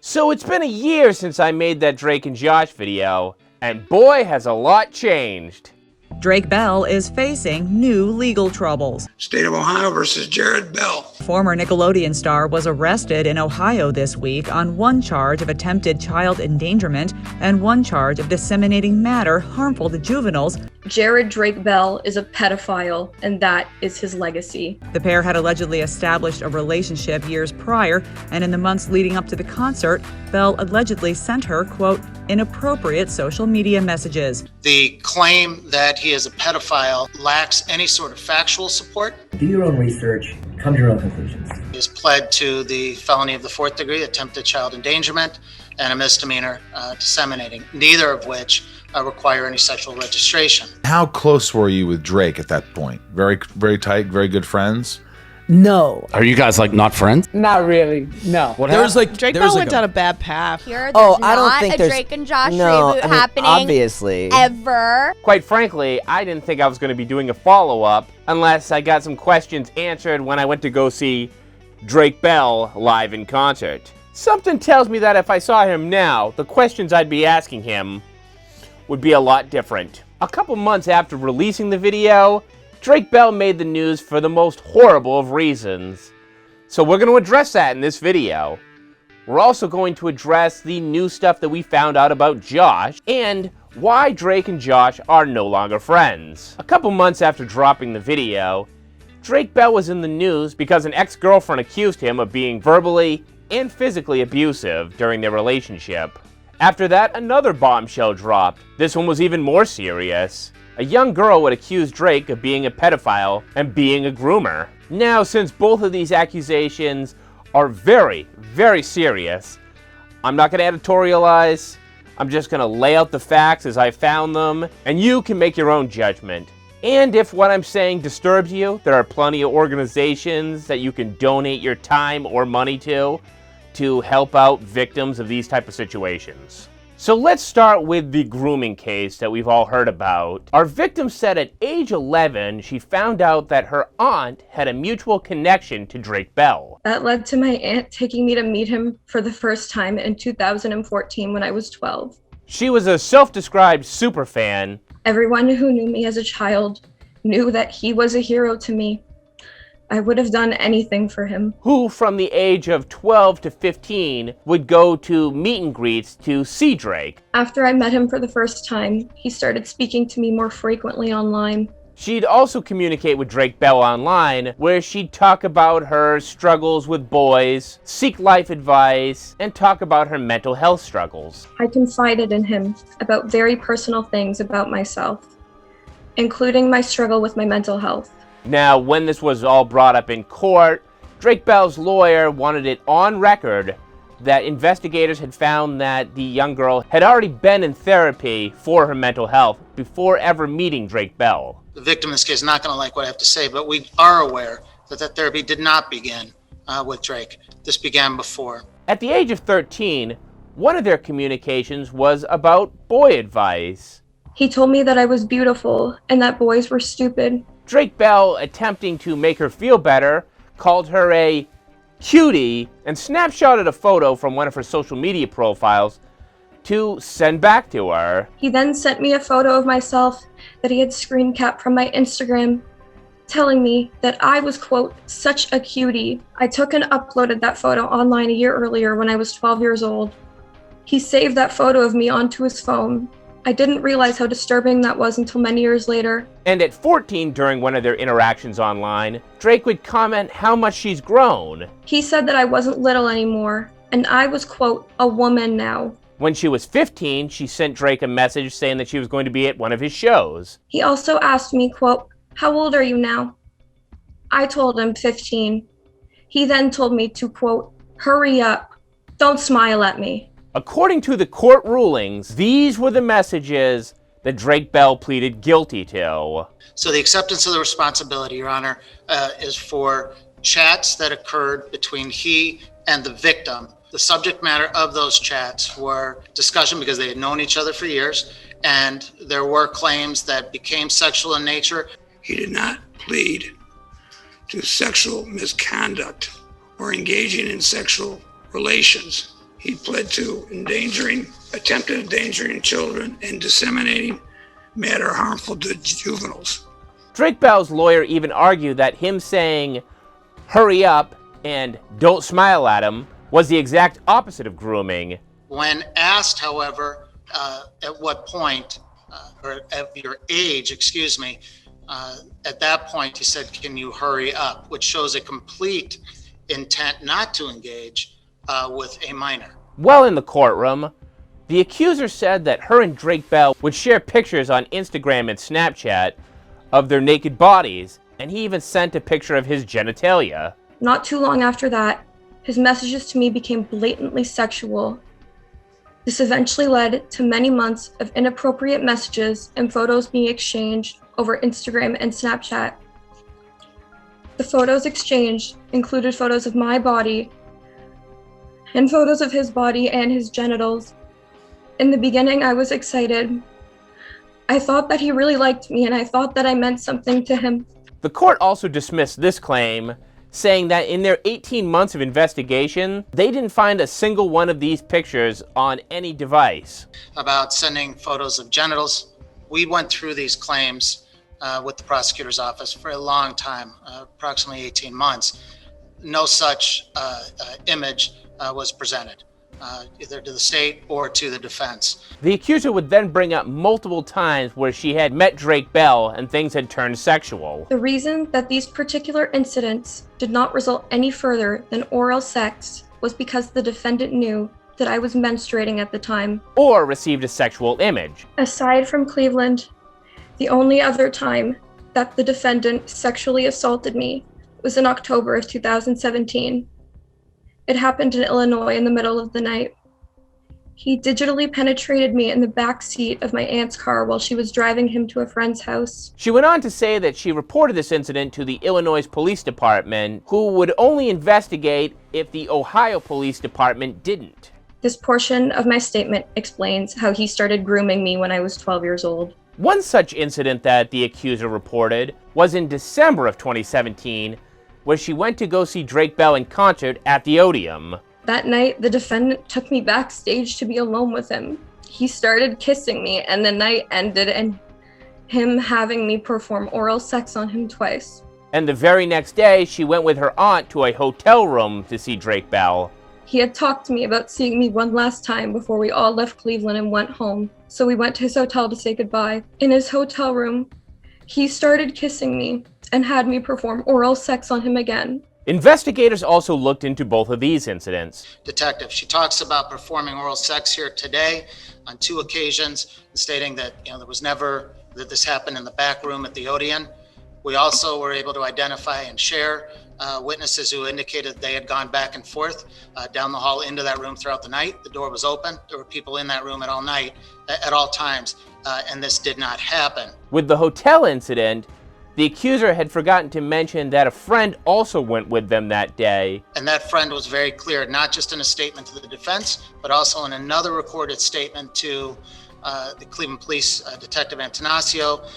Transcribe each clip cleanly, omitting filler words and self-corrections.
So it's been a year since I made that Drake and Josh video, and boy has a lot changed. Drake Bell is facing new legal troubles. State of Ohio versus Jared Bell. Former Nickelodeon star was arrested in Ohio this week on one charge of attempted child endangerment and one charge of disseminating matter harmful to juveniles. Jared Drake Bell is a pedophile, and that is his legacy. The pair had allegedly established a relationship years prior, and in the months leading up to the concert, Bell allegedly sent her, quote, inappropriate social media messages. The claim that he is a pedophile lacks any sort of factual support. Do your own research, come to your own conclusions. He is pled to the felony of the 4th degree, attempted child endangerment, and a misdemeanor disseminating, neither of which require any sexual registration. How close were you with Drake at that point? Very, very tight, very good friends? No. Are you guys like not friends? Not really. No. What There was happened? like Drake there was Bell like went down a bad path. There's I don't not think a there's Drake and Josh no, reboot I mean, happening obviously. ever. Quite frankly, I didn't think I was going to be doing a follow-up unless I got some questions answered when I went to go see Drake Bell live in concert. Something tells me that if I saw him now, the questions I'd be asking him would be a lot different. A couple months after releasing the video, Drake Bell made the news for the most horrible of reasons. So we're going to address that in this video. We're also going to address the new stuff that we found out about Josh and why Drake and Josh are no longer friends. A couple months after dropping the video, Drake Bell was in the news because an ex-girlfriend accused him of being verbally and physically abusive during their relationship. After that, another bombshell dropped. This one was even more serious. A young girl would accuse Drake of being a pedophile and being a groomer. Now, since both of these accusations are very, very serious, I'm not going to editorialize. I'm just going to lay out the facts as I found them, and you can make your own judgment. And if what I'm saying disturbs you, there are plenty of organizations that you can donate your time or money to help out victims of these type of situations. So let's start with the grooming case that we've all heard about. Our victim said at age 11, she found out that her aunt had a mutual connection to Drake Bell. That led to my aunt taking me to meet him for the first time in 2014 when I was 12. She was a self-described superfan. Everyone who knew me as a child knew that he was a hero to me. I would have done anything for him. Who, from the age of 12 to 15, would go to meet and greets to see Drake. After I met him for the first time, he started speaking to me more frequently online. She'd also communicate with Drake Bell online, where she'd talk about her struggles with boys, seek life advice, and talk about her mental health struggles. I confided in him about very personal things about myself, including my struggle with my mental health. Now, when this was all brought up in court, Drake Bell's lawyer wanted it on record that investigators had found that the young girl had already been in therapy for her mental health before ever meeting Drake Bell. The victim in this case is not going to like what I have to say, but we are aware that that therapy did not begin with Drake. This began before. At the age of 13, one of their communications was about boy advice. He told me that I was beautiful and that boys were stupid. Drake Bell, attempting to make her feel better, called her a cutie and snapshotted a photo from one of her social media profiles to send back to her. He then sent me a photo of myself that he had screen capped from my Instagram, telling me that I was, quote, such a cutie. I took and uploaded that photo online a year earlier when I was 12 years old. He saved that photo of me onto his phone. I didn't realize how disturbing that was until many years later. And at 14, during one of their interactions online, Drake would comment how much she's grown. He said that I wasn't little anymore, and I was, quote, a woman now. When she was 15, she sent Drake a message saying that she was going to be at one of his shows. He also asked me, quote, how old are you now? I told him 15. He then told me to, quote, hurry up, don't smile at me. According to the court rulings, these were the messages that Drake Bell pleaded guilty to. So the acceptance of the responsibility, Your Honor, is for chats that occurred between he and the victim. The subject matter of those chats were discussion because they had known each other for years, and there were claims that became sexual in nature. He did not plead to sexual misconduct or engaging in sexual relations he pled to attempted endangering children and disseminating matter harmful to juveniles. Drake Bell's lawyer even argued that him saying, "hurry up" and "don't smile at him" was the exact opposite of grooming. When asked, however, at what point, or at your age, excuse me, at that point he said, "can you hurry up?" which shows a complete intent not to engage with a minor. While in the courtroom, the accuser said that her and Drake Bell would share pictures on Instagram and Snapchat of their naked bodies, and he even sent a picture of his genitalia. Not too long after that, his messages to me became blatantly sexual. This eventually led to many months of inappropriate messages and photos being exchanged over Instagram and Snapchat. The photos exchanged included photos of my body and photos of his body and his genitals. In the beginning, I was excited. I thought that he really liked me, and I thought that I meant something to him. The court also dismissed this claim, saying that in their 18 months of investigation, they didn't find a single one of these pictures on any device. About sending photos of genitals, we went through these claims with the prosecutor's office for a long time, approximately 18 months. No such image was presented, either to the state or to the defense. The accuser would then bring up multiple times where she had met Drake Bell and things had turned sexual. The reason that these particular incidents did not result any further than oral sex was because the defendant knew that I was menstruating at the time. Or received a sexual image. Aside from Cleveland, the only other time that the defendant sexually assaulted me was in October of 2017. It happened in Illinois in the middle of the night. He digitally penetrated me in the back seat of my aunt's car while she was driving him to a friend's house. She went on to say that she reported this incident to the Illinois Police Department, who would only investigate if the Ohio Police Department didn't. This portion of my statement explains how he started grooming me when I was 12 years old. One such incident that the accuser reported was in December of 2017, where she went to go see Drake Bell in concert at the Odeum. That night, the defendant took me backstage to be alone with him. He started kissing me, and the night ended in him having me perform oral sex on him twice. And the very next day, she went with her aunt to a hotel room to see Drake Bell. He had talked to me about seeing me one last time before we all left Cleveland and went home, so we went to his hotel to say goodbye. In his hotel room, he started kissing me and had me perform oral sex on him again. Investigators also looked into both of these incidents. Detective, she talks about performing oral sex here today on 2 occasions, stating that there was never that this happened in the back room at the Odeon. We also were able to identify and share witnesses who indicated they had gone back and forth down the hall into that room throughout the night. The door was open. There were people in that room at all times, and this did not happen. With the hotel incident, the accuser had forgotten to mention that a friend also went with them that day. And that friend was very clear, not just in a statement to the defense, but also in another recorded statement to the Cleveland Police Detective Antanasio.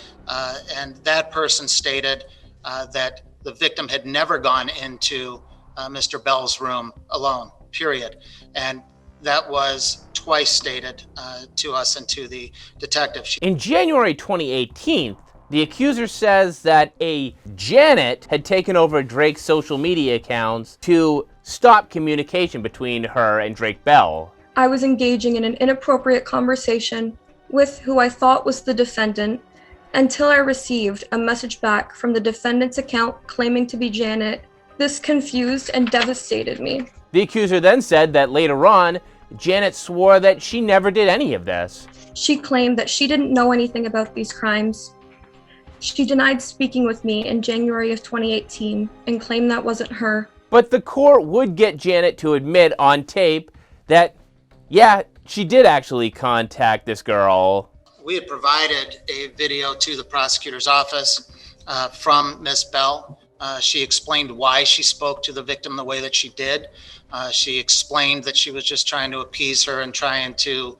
And that person stated that the victim had never gone into Mr. Bell's room alone, period. And that was twice stated to us and to the detective. In January 2018, the accuser says that a Janet had taken over Drake's social media accounts to stop communication between her and Drake Bell. I was engaging in an inappropriate conversation with who I thought was the defendant until I received a message back from the defendant's account claiming to be Janet. This confused and devastated me. The accuser then said that later on, Janet swore that she never did any of this. She claimed that she didn't know anything about these crimes. She denied speaking with me in January of 2018 and claimed that wasn't her. But the court would get Janet to admit on tape that, yeah, she did actually contact this girl. We had provided a video to the prosecutor's office from Miss Bell. She explained why she spoke to the victim the way that she did. She explained that she was just trying to appease her and trying to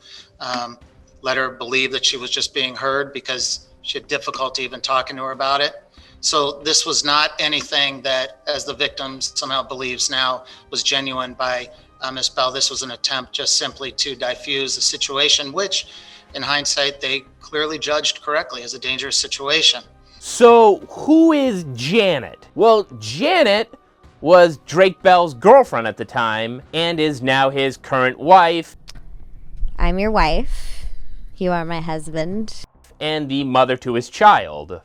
let her believe that she was just being heard because she had difficulty even talking to her about it. So this was not anything that, as the victim somehow believes now, was genuine by Ms. Bell, this was an attempt just simply to diffuse the situation, which in hindsight, they clearly judged correctly as a dangerous situation. So who is Janet? Well, Janet was Drake Bell's girlfriend at the time and is now his current wife. I'm your wife. You are my husband. And the mother to his child.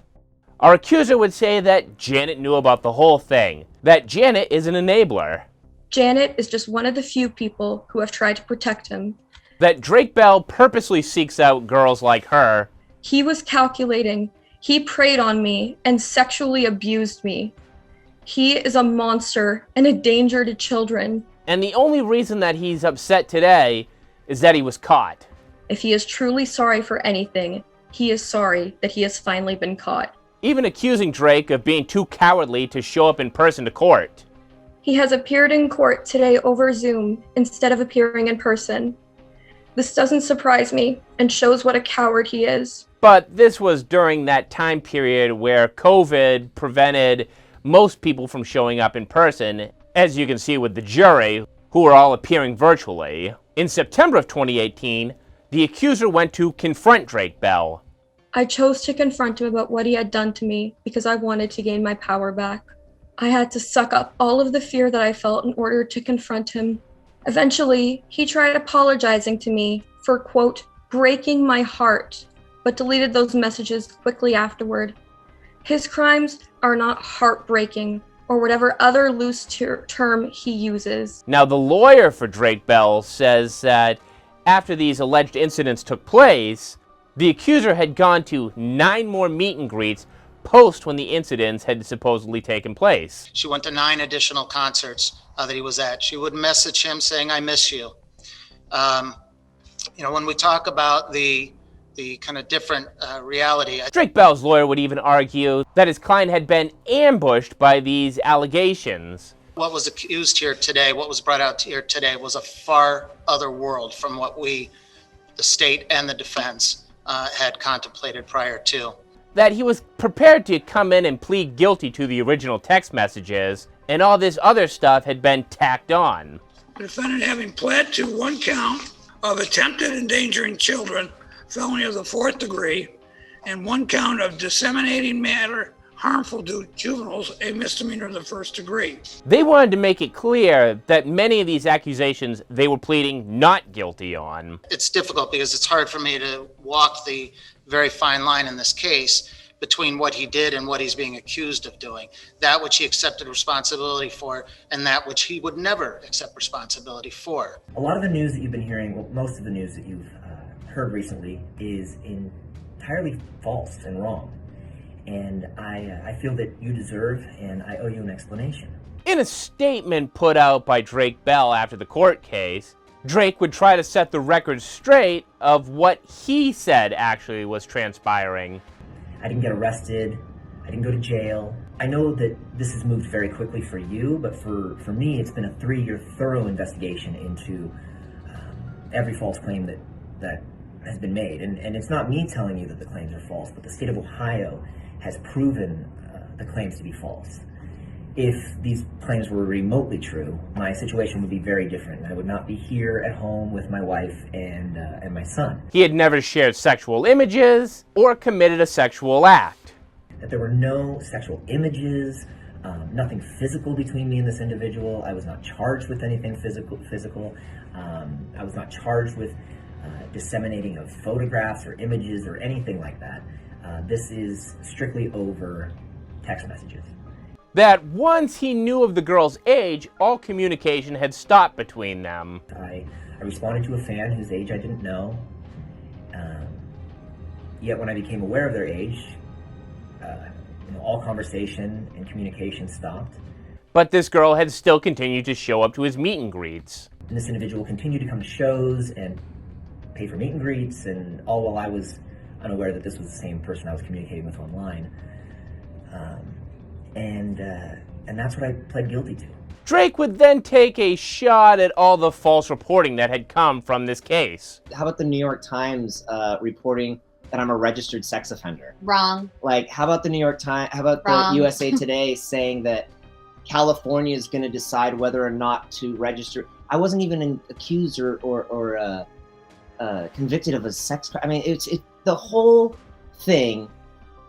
Our accuser would say that Janet knew about the whole thing, that Janet is an enabler. Janet is just one of the few people who have tried to protect him. That Drake Bell purposely seeks out girls like her. He was calculating. He preyed on me and sexually abused me. He is a monster and a danger to children. And the only reason that he's upset today is that he was caught. If he is truly sorry for anything, he is sorry that he has finally been caught. Even accusing Drake of being too cowardly to show up in person to court. He has appeared in court today over Zoom instead of appearing in person. This doesn't surprise me and shows what a coward he is. But this was during that time period where COVID prevented most people from showing up in person, as you can see with the jury, who are all appearing virtually. In September of 2018, the accuser went to confront Drake Bell. I chose to confront him about what he had done to me because I wanted to gain my power back. I had to suck up all of the fear that I felt in order to confront him. Eventually, he tried apologizing to me for, quote, breaking my heart, but deleted those messages quickly afterward. His crimes are not heartbreaking, or whatever other loose term he uses. Now, the lawyer for Drake Bell says that after these alleged incidents took place, the accuser had gone to 9 more meet and greets post when the incidents had supposedly taken place. She went to 9 additional concerts that he was at. She would message him saying, I miss you. When we talk about the kind of different reality. Drake Bell's lawyer would even argue that his client had been ambushed by these allegations. What was accused here today, what was brought out here today, was a far other world from what we, the state and the defense, had contemplated prior to. That he was prepared to come in and plead guilty to the original text messages, and all this other stuff had been tacked on. The defendant having pled to 1 count of attempted endangering children, felony of the 4th degree, and 1 count of disseminating matter harmful to juveniles, a misdemeanor of the 1st degree. They wanted to make it clear that many of these accusations they were pleading not guilty on. It's difficult because it's hard for me to walk the very fine line in this case between what he did and what he's being accused of doing. That which he accepted responsibility for and that which he would never accept responsibility for. A lot of the news that you've been hearing, well, most of the news that you've heard recently is entirely false and wrong. And I feel that you deserve and I owe you an explanation. In a statement put out by Drake Bell after the court case, Drake would try to set the record straight of what he said actually was transpiring. I didn't get arrested. I didn't go to jail. I know that this has moved very quickly for you, but for me, it's been a 3-year thorough investigation into every false claim that has been made. And it's not me telling you that the claims are false, but the state of Ohio has proven the claims to be false. If these claims were remotely true, my situation would be very different. I would not be here at home with my wife and my son. He had never shared sexual images or committed a sexual act. That there were no sexual images, nothing physical between me and this individual. I was not charged with anything physical. I was not charged with disseminating of photographs or images or anything like that. This is strictly over text messages. That once he knew of the girl's age, all communication had stopped between them. I responded to a fan whose age I didn't know. Yet when I became aware of their age, all conversation and communication stopped. But this girl had still continued to show up to his meet and greets. And this individual continued to come to shows and pay for meet and greets, and all while I was unaware that this was the same person I was communicating with online. And that's what I pled guilty to. Drake would then take a shot at all the false reporting that had come from this case. How about the New York Times reporting that I'm a registered sex offender? Wrong. Like, how about the New York Times, how about Wrong. the USA Today saying that California is going to decide whether or not to register? I wasn't even accused or convicted of a sex crime. I mean, the whole thing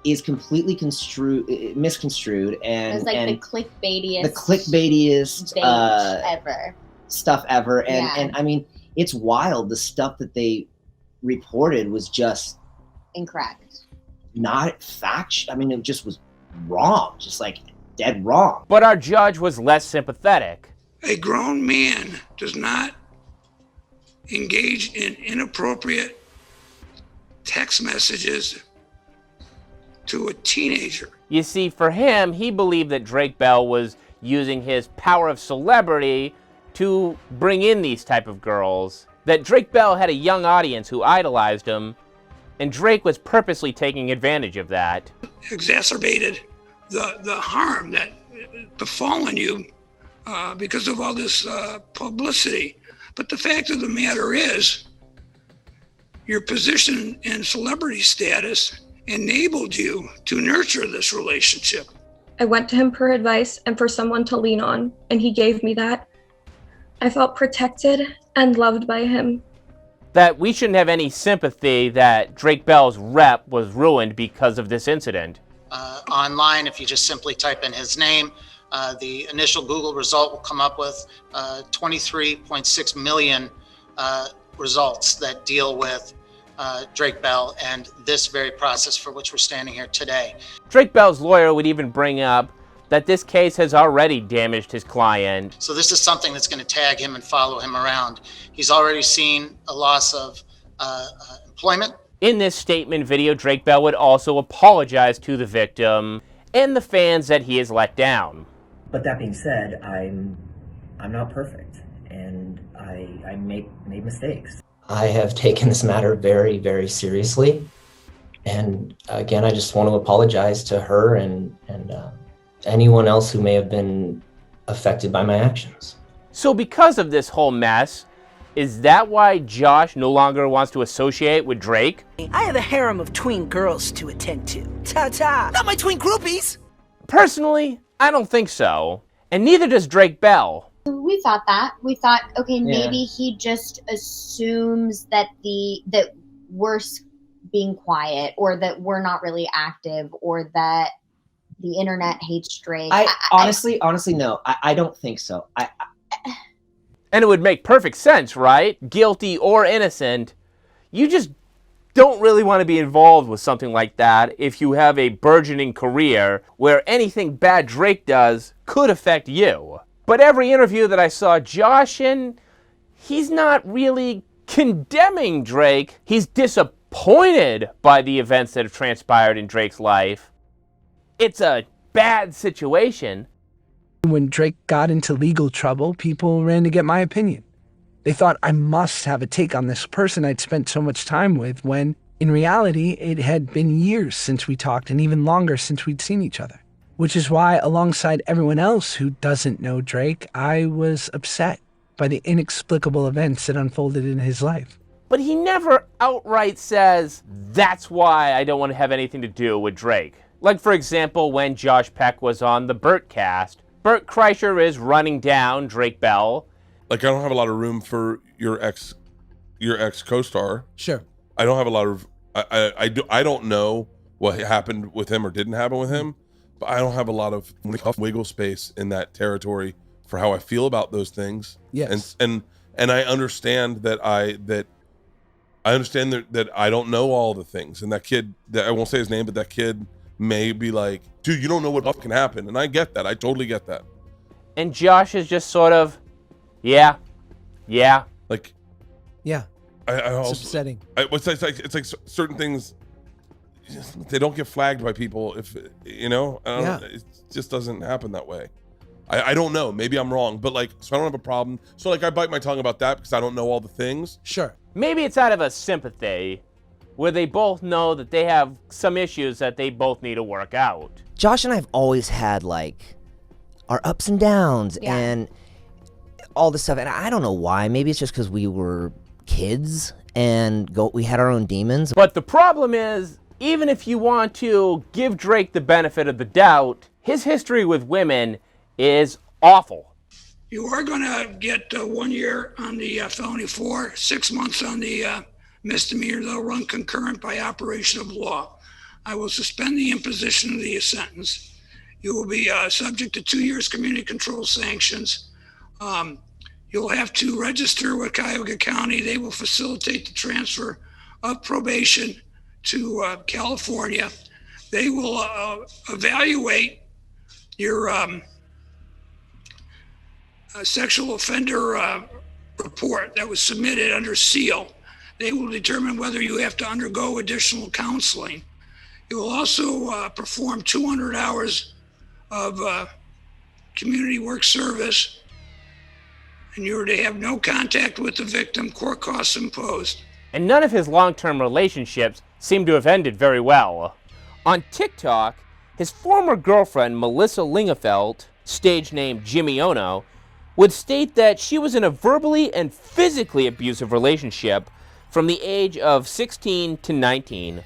is completely misconstrued, and it was like and the clickbaitiest ever stuff ever. And I mean, it's wild. The stuff that they reported was just incorrect, not fact. I mean, it just was wrong, just like dead wrong. But our judge was less sympathetic. A grown man does not engage in inappropriate text messages to a teenager. You see, for him, he believed that Drake Bell was using his power of celebrity to bring in these type of girls, that Drake Bell had a young audience who idolized him, and Drake was purposely taking advantage of that. Exacerbated the harm that befallen you because of all this publicity. But the fact of the matter is, your position and celebrity status enabled you to nurture this relationship. I went to him for advice and for someone to lean on, and he gave me that. I felt protected and loved by him. That we shouldn't have any sympathy that Drake Bell's rep was ruined because of this incident. Online, if you just simply type in his name, the initial Google result will come up with 23.6 million results that deal with Drake Bell and this very process for which we're standing here today. Drake Bell's lawyer would even bring up that this case has already damaged his client. So this is something that's going to tag him and follow him around. He's already seen a loss of employment. In this statement video, Drake Bell would also apologize to the victim and the fans that he has let down. But that being said, I'm not perfect, and I made mistakes. I have taken this matter very, very seriously. And again, I just want to apologize to her and anyone else who may have been affected by my actions. So because of this whole mess, is that why Josh no longer wants to associate with Drake? I have a harem of tween girls to attend to. Ta-ta! Not my tween groupies! Personally, I don't think so. And neither does Drake Bell. We thought that. We thought, okay, maybe he just assumes that that we're being quiet, or that we're not really active, or that the internet hates Drake. Honestly, no. I don't think so. And it would make perfect sense, right? Guilty or innocent. You just don't really want to be involved with something like that if you have a burgeoning career where anything bad Drake does could affect you. But every interview that I saw Josh in, he's not really condemning Drake. He's disappointed by the events that have transpired in Drake's life. It's a bad situation. When Drake got into legal trouble, people ran to get my opinion. They thought I must have a take on this person I'd spent so much time with, when in reality, it had been years since we talked, and even longer since we'd seen each other. Which is why, alongside everyone else who doesn't know Drake, I was upset by the inexplicable events that unfolded in his life. But he never outright says, that's why I don't want to have anything to do with Drake. Like, for example, when Josh Peck was on the Burt cast, Burt Kreischer is running down Drake Bell. Like, I don't have a lot of room for your ex co-star. Sure. I don't have a lot of, I don't know what happened with him or didn't happen with him, but I don't have a lot of wiggle space in that territory for how I feel about those things. Yes. And I understand that I don't know all the things. And that kid, that I won't say his name, but that kid may be like, dude, you don't know what can happen. And I get that. I totally get that. And Josh is just sort of, yeah. Like, yeah. It's upsetting. It's like certain things, they don't get flagged by people if, you know, it just doesn't happen that way. I don't know. Maybe I'm wrong, but like, so I don't have a problem. So like, I bite my tongue about that because I don't know all the things. Sure. Maybe it's out of a sympathy where they both know that they have some issues that they both need to work out. Josh and I have always had like our ups and downs and all this stuff. And I don't know why. Maybe it's just because we were kids and we had our own demons. But the problem is, even if you want to give Drake the benefit of the doubt, his history with women is awful. You are going to get 1 year on the felony 4, 6 months on the misdemeanor. They'll run concurrent by operation of law. I will suspend the imposition of the sentence. You will be subject to 2 years community control sanctions. You'll have to register with Cuyahoga County. They will facilitate the transfer of probation to California. They will evaluate your sexual offender report that was submitted under seal. They will determine whether you have to undergo additional counseling. You will also perform 200 hours of community work service, and you are to have no contact with the victim, court costs imposed. And none of his long-term relationships seem to have ended very well. On TikTok, his former girlfriend, Melissa Lingefeld, stage name Jimmy Ono, would state that she was in a verbally and physically abusive relationship from the age of 16 to 19.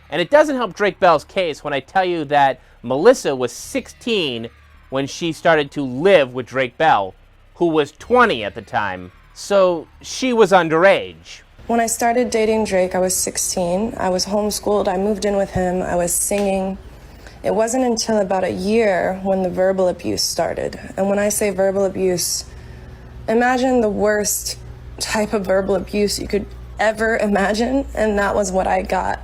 And it doesn't help Drake Bell's case when I tell you that Melissa was 16 when she started to live with Drake Bell, who was 20 at the time. So she was underage. When I started dating Drake, I was 16. I was homeschooled. I moved in with him. I was singing. It wasn't until about a year when the verbal abuse started. And when I say verbal abuse, imagine the worst type of verbal abuse you could ever imagine, and that was what I got.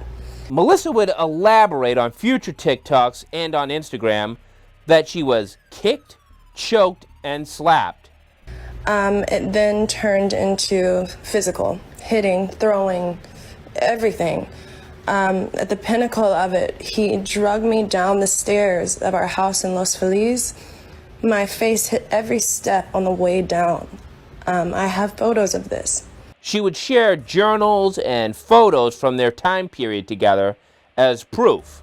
Melissa would elaborate on future TikToks and on Instagram that she was kicked, choked, and slapped. It then turned into physical, hitting, throwing, everything. At the pinnacle of it, he dragged me down the stairs of our house in Los Feliz. My face hit every step on the way down. I have photos of this. She would share journals and photos from their time period together as proof.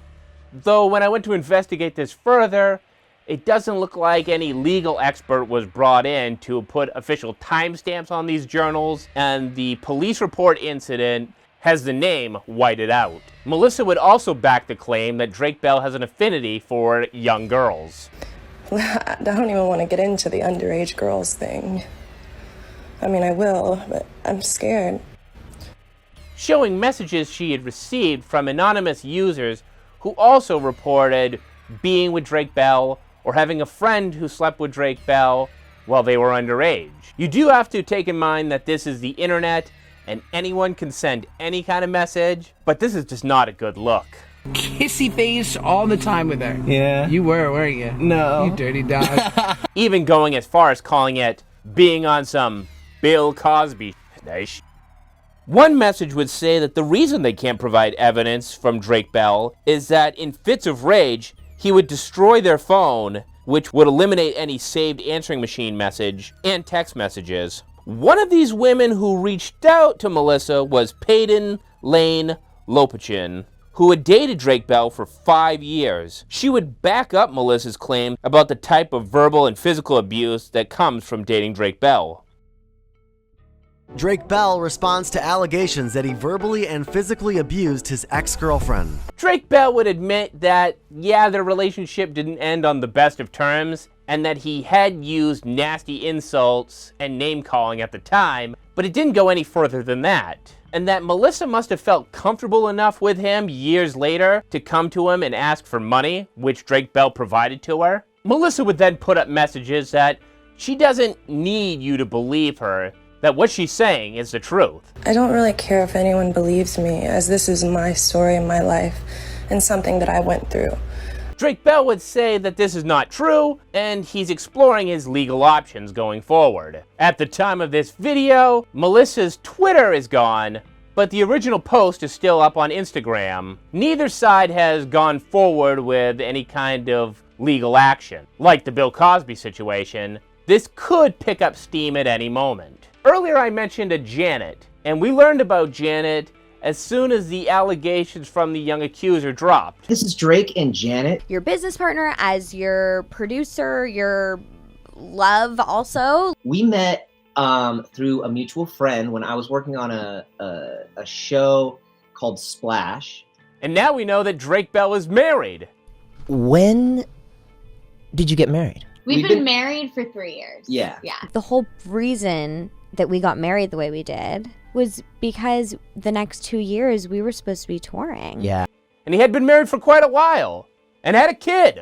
Though when I went to investigate this further, it doesn't look like any legal expert was brought in to put official timestamps on these journals, and the police report incident has the name whited out. Melissa would also back the claim that Drake Bell has an affinity for young girls. I don't even want to get into the underage girls thing. I mean, I will, but I'm scared. Showing messages she had received from anonymous users who also reported being with Drake Bell or having a friend who slept with Drake Bell while they were underage. You do have to take in mind that this is the internet and anyone can send any kind of message, but this is just not a good look. Kissy face all the time with her. Yeah. You weren't you? No. You dirty dog. Even going as far as calling it being on some Bill Cosby. One message would say that the reason they can't provide evidence from Drake Bell is that in fits of rage, he would destroy their phone, which would eliminate any saved answering machine message and text messages. One of these women who reached out to Melissa was Peyton Lane Lopachin, who had dated Drake Bell for 5 years. She would back up Melissa's claim about the type of verbal and physical abuse that comes from dating Drake Bell. Drake Bell responds to allegations that he verbally and physically abused his ex-girlfriend. Drake Bell would admit that, yeah, their relationship didn't end on the best of terms, and that he had used nasty insults and name-calling at the time, but it didn't go any further than that. And that Melissa must have felt comfortable enough with him years later to come to him and ask for money, which Drake Bell provided to her. Melissa would then put up messages that she doesn't need you to believe her, that what she's saying is the truth. I don't really care if anyone believes me, as this is my story in my life and something that I went through. Drake Bell would say that this is not true, and he's exploring his legal options going forward. At the time of this video, Melissa's Twitter is gone, but the original post is still up on Instagram. Neither side has gone forward with any kind of legal action. Like the Bill Cosby situation, this could pick up steam at any moment. Earlier I mentioned a Janet, and we learned about Janet as soon as the allegations from the young accuser dropped. This is Drake and Janet. Your business partner, as your producer, your love also. We met through a mutual friend when I was working on a show called Splash. And now we know that Drake Bell is married. When did you get married? We've been married for 3 years. Yeah. Yeah. The whole reason that we got married the way we did was because the next 2 years we were supposed to be touring. Yeah. And he had been married for quite a while and had a kid.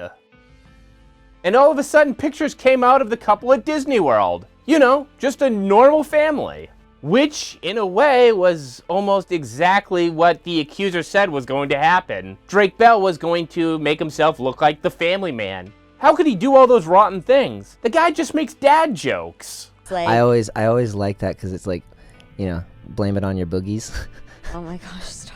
And all of a sudden, pictures came out of the couple at Disney World. You know, just a normal family. Which, in a way, was almost exactly what the accuser said was going to happen. Drake Bell was going to make himself look like the family man. How could he do all those rotten things? The guy just makes dad jokes. I always like that because it's like, you know, blame it on your boogies. Oh my gosh, stop.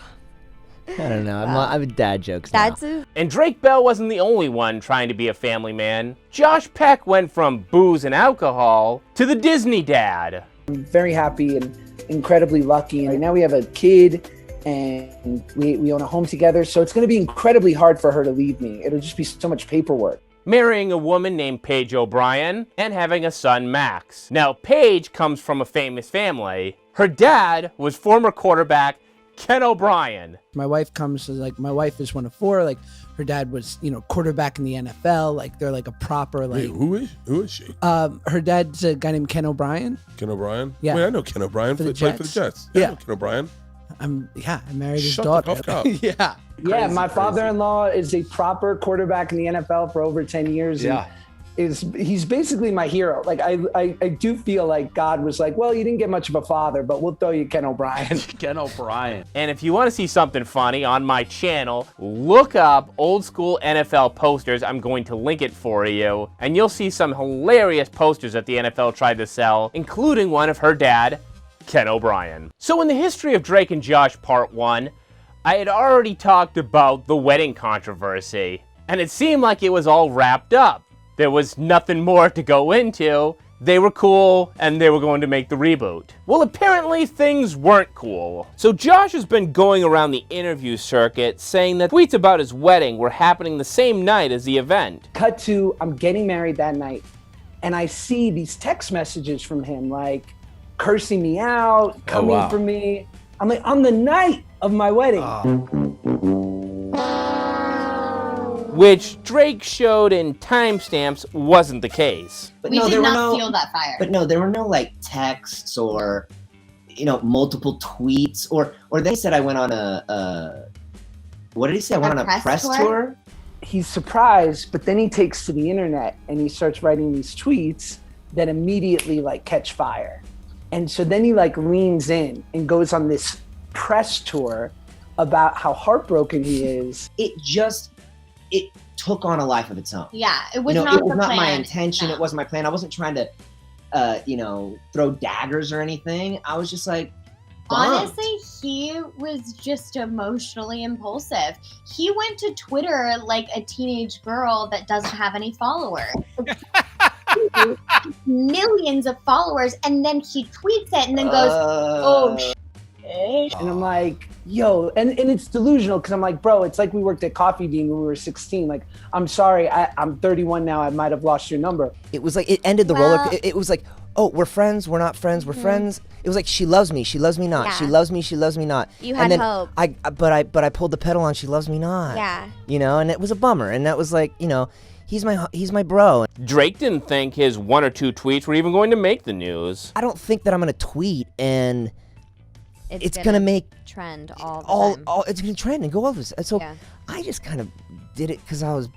I don't know. I'm a dad jokes now. And Drake Bell wasn't the only one trying to be a family man. Josh Peck went from booze and alcohol to the Disney dad. I'm very happy and incredibly lucky. Right now we have a kid and we own a home together, so it's going to be incredibly hard for her to leave me. It'll just be so much paperwork. Marrying a woman named Paige O'Brien and having a son, Max. Now, Paige comes from a famous family. Her dad was former quarterback Ken O'Brien. My wife my wife is one of 4. Like, her dad was, quarterback in the NFL. Like, they're like a proper, like. Wait, who is she? Her dad's a guy named Ken O'Brien. Ken O'Brien? Yeah. Wait, I know Ken O'Brien. Played for the Jets. Yeah. I know Ken O'Brien. I married his Shut daughter. the fuck up. Yeah. Yeah, my father-in-law is a proper quarterback in the NFL for over 10 years. Yeah. He's basically my hero. Like, I do feel like God was like, well, you didn't get much of a father, but we'll throw you Ken O'Brien. Ken O'Brien. And if you want to see something funny on my channel, look up old school NFL posters. I'm going to link it for you. And you'll see some hilarious posters that the NFL tried to sell, including one of her dad, Ken O'Brien. So in the history of Drake and Josh Part 1, I had already talked about the wedding controversy, and it seemed like it was all wrapped up. There was nothing more to go into. They were cool, and they were going to make the reboot. Well, apparently things weren't cool. So Josh has been going around the interview circuit saying that tweets about his wedding were happening the same night as the event. Cut to, I'm getting married that night, and I see these text messages from him, like, cursing me out, coming for me. I'm like, on the night of my wedding. Which Drake showed in timestamps wasn't the case. But We no, did there were not feel that fire. But no, there were no like texts or, multiple tweets or they said I went on what did he say? I went on a press tour? He's surprised, but then he takes to the internet and he starts writing these tweets that immediately catch fire. And so then he leans in and goes on this press tour about how heartbroken he is. It took on a life of its own. Yeah, it was It not was not my plan. intention. No. It wasn't my plan. I wasn't trying to, throw daggers or anything. I was just like, bummed. Honestly, he was just emotionally impulsive. He went to Twitter like a teenage girl that doesn't have any followers. Millions of followers, and then he tweets it and then goes, oh shit. And I'm like, yo, and it's delusional because I'm like, bro, it's like we worked at Coffee Bean when we were 16. Like, I'm sorry, I'm 31 now. I might have lost your number. It was like, it ended the roller. It was like, oh, we're friends, we're not friends, we're friends. It was like, she loves me not. Yeah. She loves me not. You had hope. But I pulled the pedal on she loves me not. Yeah. And it was a bummer. And that was like, he's my bro. Drake didn't think his 1 or 2 tweets were even going to make the news. I don't think that I'm going to tweet and it's gonna make trend all the time. It's gonna trend and go over. So I just kind of did it because I was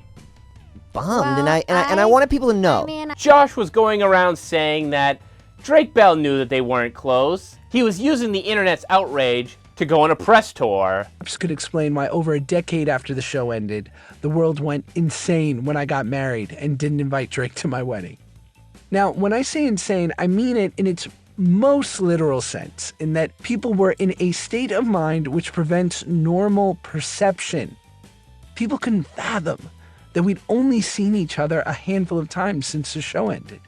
bummed, and I wanted people to know. Josh was going around saying that Drake Bell knew that they weren't close. He was using the internet's outrage to go on a press tour. Perhaps could explain why over a decade after the show ended, the world went insane when I got married and didn't invite Drake to my wedding. Now, when I say insane, I mean it in its most literal sense, in that people were in a state of mind which prevents normal perception. People couldn't fathom that we'd only seen each other a handful of times since the show ended.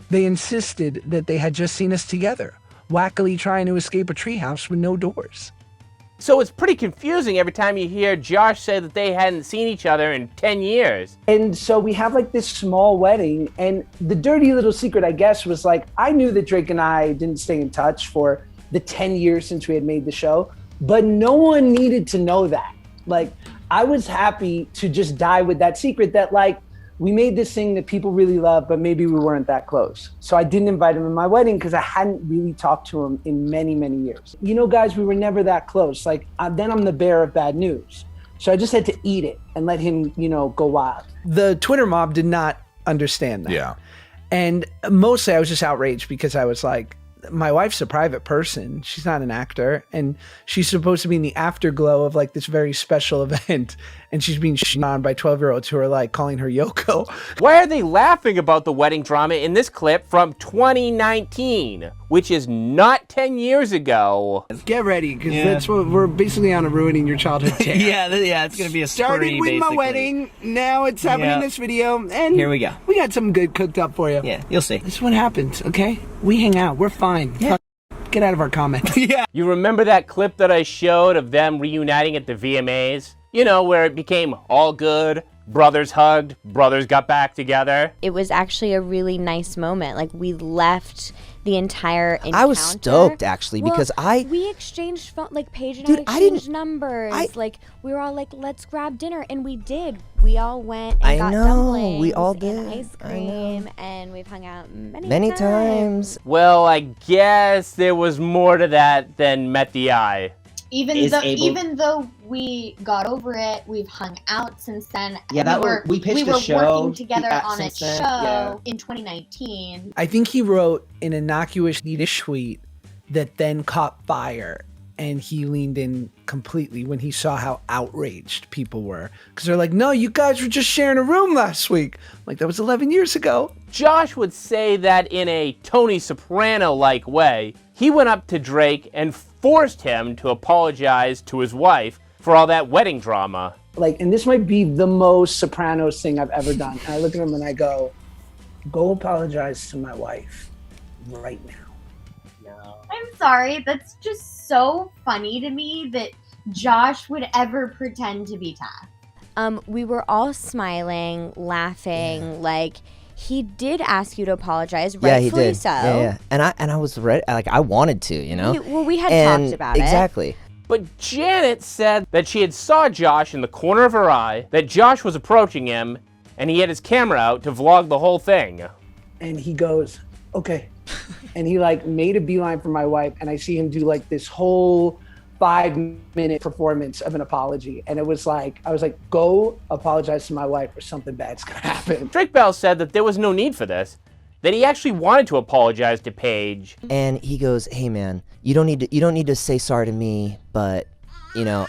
They insisted that they had just seen us together, wackily trying to escape a treehouse with no doors. So it's pretty confusing every time you hear Josh say that they hadn't seen each other in 10 years. And so we have this small wedding, and the dirty little secret, I guess, was I knew that Drake and I didn't stay in touch for the 10 years since we had made the show, but no one needed to know that. I was happy to just die with that secret that we made this thing that people really love, but maybe we weren't that close. So I didn't invite him to my wedding because I hadn't really talked to him in many, many years. You know, guys, we were never that close. Like, then I'm the bearer of bad news. So I just had to eat it and let him, you know, go wild. The Twitter mob did not understand that. Yeah. And mostly I was just outraged because I was like, my wife's a private person. She's not an actor. And she's supposed to be in the afterglow of like this very special event. And she's being shit on by 12-year-olds who are like calling her Yoko. Why are they laughing about the wedding drama in this clip from 2019, which is not 10 years ago? Get ready, because that's what we're basically on a ruining your childhood tale. yeah, it's gonna be a spree, Started with basically. my wedding, now it's happening in this video, and Here we go. We got something good cooked up for you. Yeah, you'll see. This is what happens, okay? We hang out, we're fine. Yeah. Get out of our comments. Yeah. You remember that clip that I showed of them reuniting at the VMAs? You know, where it became all good, brothers hugged, brothers got back together. It was actually a really nice moment. Like, we left the entire encounter. I was stoked, actually, because we exchanged phone, like Paige and Dude, I I exchanged didn't- numbers. Like, we were all like, let's grab dinner, and we did. We all went and I got know, dumplings we all and did. ice cream, and we've hung out Many times. Well, I guess there was more to that than met the eye. Even though we got over it, we've hung out since then. Yeah, we pitched a show. working together on a since show then, yeah. in 2019. I think he wrote an innocuous Yiddish tweet that then caught fire, and he leaned in completely when he saw how outraged people were. Because they're like, no, you guys were just sharing a room last week. I'm like, that was 11 years ago. Josh would say that in a Tony Soprano-like way. He went up to Drake and forced him to apologize to his wife for all that wedding drama. Like, and this might be the most Sopranos thing I've ever done. And I look at him and I go apologize to my wife right now. I'm sorry, that's just so funny to me that Josh would ever pretend to be tough. We were all smiling, laughing, like, he did ask you to apologize, rightfully Yeah, he did. so. Yeah. And I was ready. Like, I wanted to, you know. We had And talked about it. exactly. But Janet said that she had saw Josh in the corner of her eye, that Josh was approaching him, and he had his camera out to vlog the whole thing. And he goes, okay. And he like made a beeline for my wife, and I see him do like this whole 5-minute performance of an apology. And it was like, I was like, go apologize to my wife or something bad's gonna happen. Drake Bell said that there was no need for this, that he actually wanted to apologize to Paige. And he goes, hey man, you don't need to say sorry to me, but you know,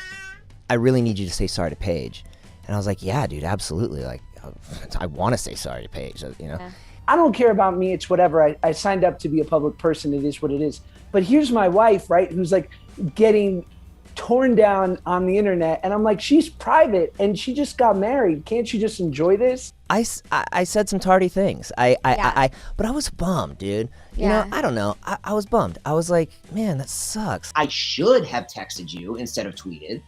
I really need you to say sorry to Paige. And I was like, yeah, dude, absolutely. Like, I want to say sorry to Paige, you know? Yeah. I don't care about me, it's whatever. I signed up to be a public person, it is what it is. But here's my wife, right, who's like getting torn down on the internet. And I'm like, she's private and she just got married. Can't you just enjoy this? I said some tardy things. But I was bummed, dude. You know, I don't know. I was bummed. I was like, man, that sucks. I should have texted you instead of tweeted.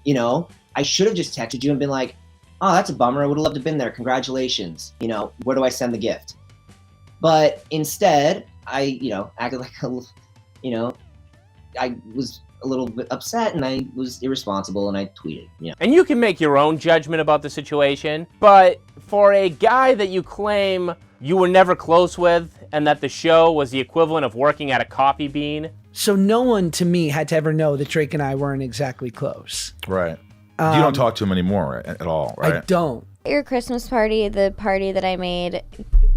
You know, I should have just texted you and been like, oh, that's a bummer. I would have loved to have been there. Congratulations. You know, where do I send the gift? But instead, I, acted like I was a little bit upset and I was irresponsible and I tweeted. Yeah. And you can make your own judgment about the situation, but for a guy that you claim you were never close with and that the show was the equivalent of working at a coffee bean. So no one to me had to ever know that Drake and I weren't exactly close. Right. You don't talk to him anymore at all, right? I don't. Your Christmas party, the party that I made,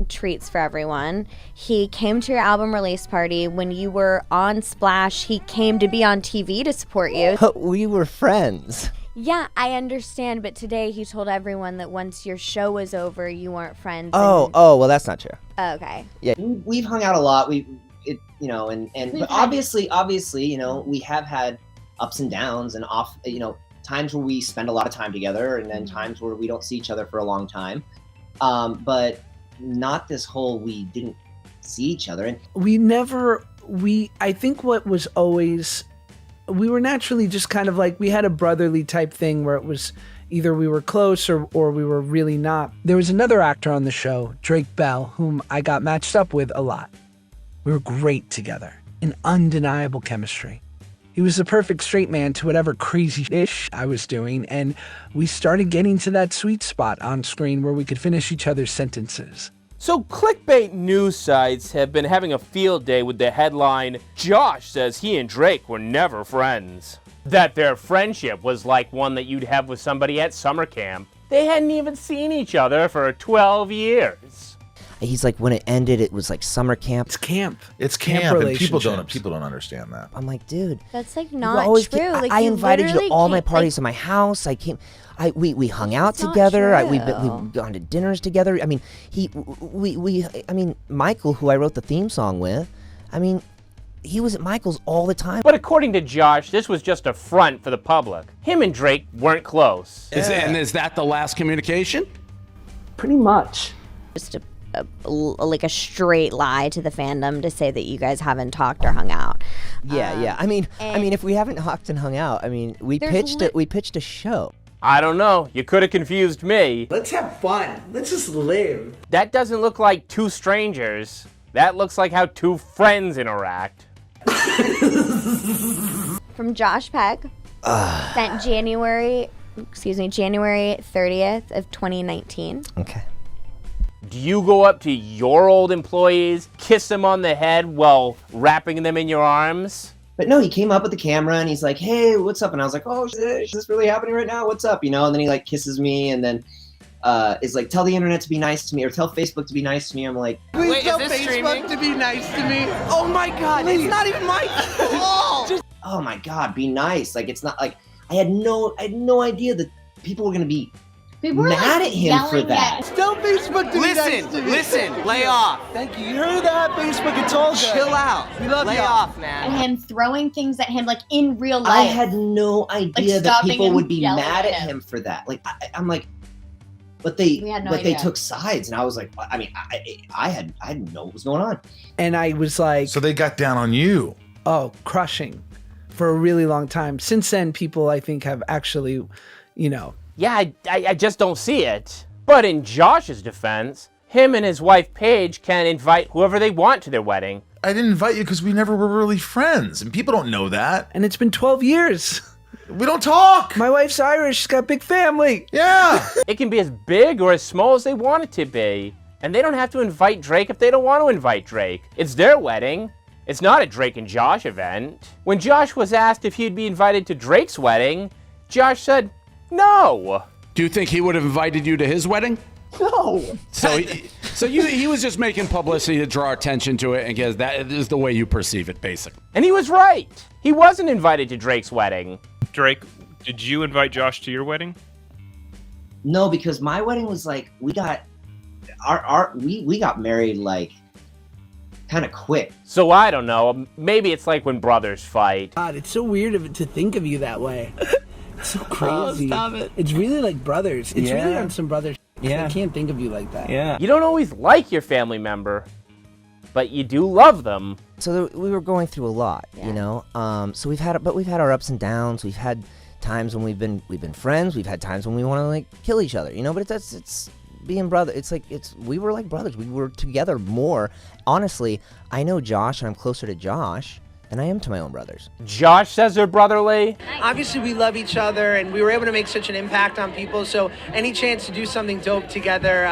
treats for everyone. He came to your album release party. When you were on Splash, he came to be on TV to support you. But we were friends. Yeah, I understand, but today he told everyone that once your show was over, you weren't friends. Oh, well, that's not true. Okay. Yeah. We've hung out a lot. But obviously, we have had ups and downs and times where we spend a lot of time together and then times where we don't see each other for a long time. But not this whole we didn't see each other. And I think what was always, we were naturally just kind of like, we had a brotherly type thing where it was either we were close or we were really not. There was another actor on the show, Drake Bell, whom I got matched up with a lot. We were great together, an undeniable chemistry. He was the perfect straight man to whatever crazy ish I was doing, and we started getting to that sweet spot on screen where we could finish each other's sentences. So clickbait news sites have been having a field day with the headline, "Josh says he and Drake were never friends." That their friendship was like one that you'd have with somebody at summer camp. They hadn't even seen each other for 12 years. He's like, when it ended, it was like summer camp. It's camp. It's camp, and people don't understand that. I'm like, dude, That's like you not always true. get- Like I invited you to literally all my can't- parties to my house. We hung out together. We've true. gone to dinners together. I mean, Michael, who I wrote the theme song with, he was at Michael's all the time. But according to Josh, this was just a front for the public. Him and Drake weren't close. Is that the last communication? Pretty much. Just like a straight lie to the fandom to say that you guys haven't talked or hung out. Yeah. I mean, if we haven't talked and hung out, we pitched a show. I don't know. You could have confused me. Let's have fun. Let's just live. That doesn't look like two strangers. That looks like how two friends interact. From Josh Peck, sent January 30th of 2019. Okay. Do you go up to your old employees, kiss them on the head while wrapping them in your arms? But no, he came up with the camera and he's like, "Hey, what's up?" And I was like, "Oh, shit, is this really happening right now? What's up?" And then he like kisses me and then is like, "Tell the internet to be nice to me," or "Tell Facebook to be nice to me." I'm like, Please tell Facebook to be nice to me. Oh my God, it's not even my fault. "Oh my God, be nice." Like, it's not like I had no idea that people were gonna be mad at him for that. Tell Facebook to be nice to me. Listen, lay off. Thank you. You heard that, Facebook? It's all good. Chill out. We love Lay you. off, man. And him throwing things at him like in real life. I had no idea that stopping people him, would be yelling mad at at him. him for that. Like, I'm like, but they We had no they idea. took sides, and I was like, I mean, I didn't know what was going on. And I was like, So they got down on you. oh, crushing for a really long time. Since then, people, I think, have actually, Yeah, I just don't see it. But in Josh's defense, him and his wife Paige can invite whoever they want to their wedding. I didn't invite you because we never were really friends, and people don't know that. and it's been 12 years. We don't talk. My wife's Irish. She's got a big family. Yeah. It can be as big or as small as they want it to be. And they don't have to invite Drake if they don't want to invite Drake. It's their wedding. It's not a Drake and Josh event. When Josh was asked if he'd be invited to Drake's wedding, Josh said, no. Do you think he would have invited you to his wedding? No. So he was just making publicity to draw attention to it, and guess that is the way you perceive it, basically. And he was right. He wasn't invited to Drake's wedding. Drake, did you invite Josh to your wedding? No, because my wedding was like, we got we got married like kind of quick. So I don't know. Maybe it's like when brothers fight. God, it's so weird to think of you that way. It's so crazy. stop it. It's really like brothers. It's really Yeah. on some brothers. Yeah. I can't think of you like that. Yeah. You don't always like your family member, but you do love them. So we were going through a lot, So we've had our ups and downs. We've had times when we've been friends. We've had times when we want to like kill each other, But it's being brother. We were like brothers. We were together more. Honestly, I know Josh, and I'm closer to Josh than I am to my own brothers. Josh says they're brotherly. Obviously, we love each other, and we were able to make such an impact on people. So any chance to do something dope together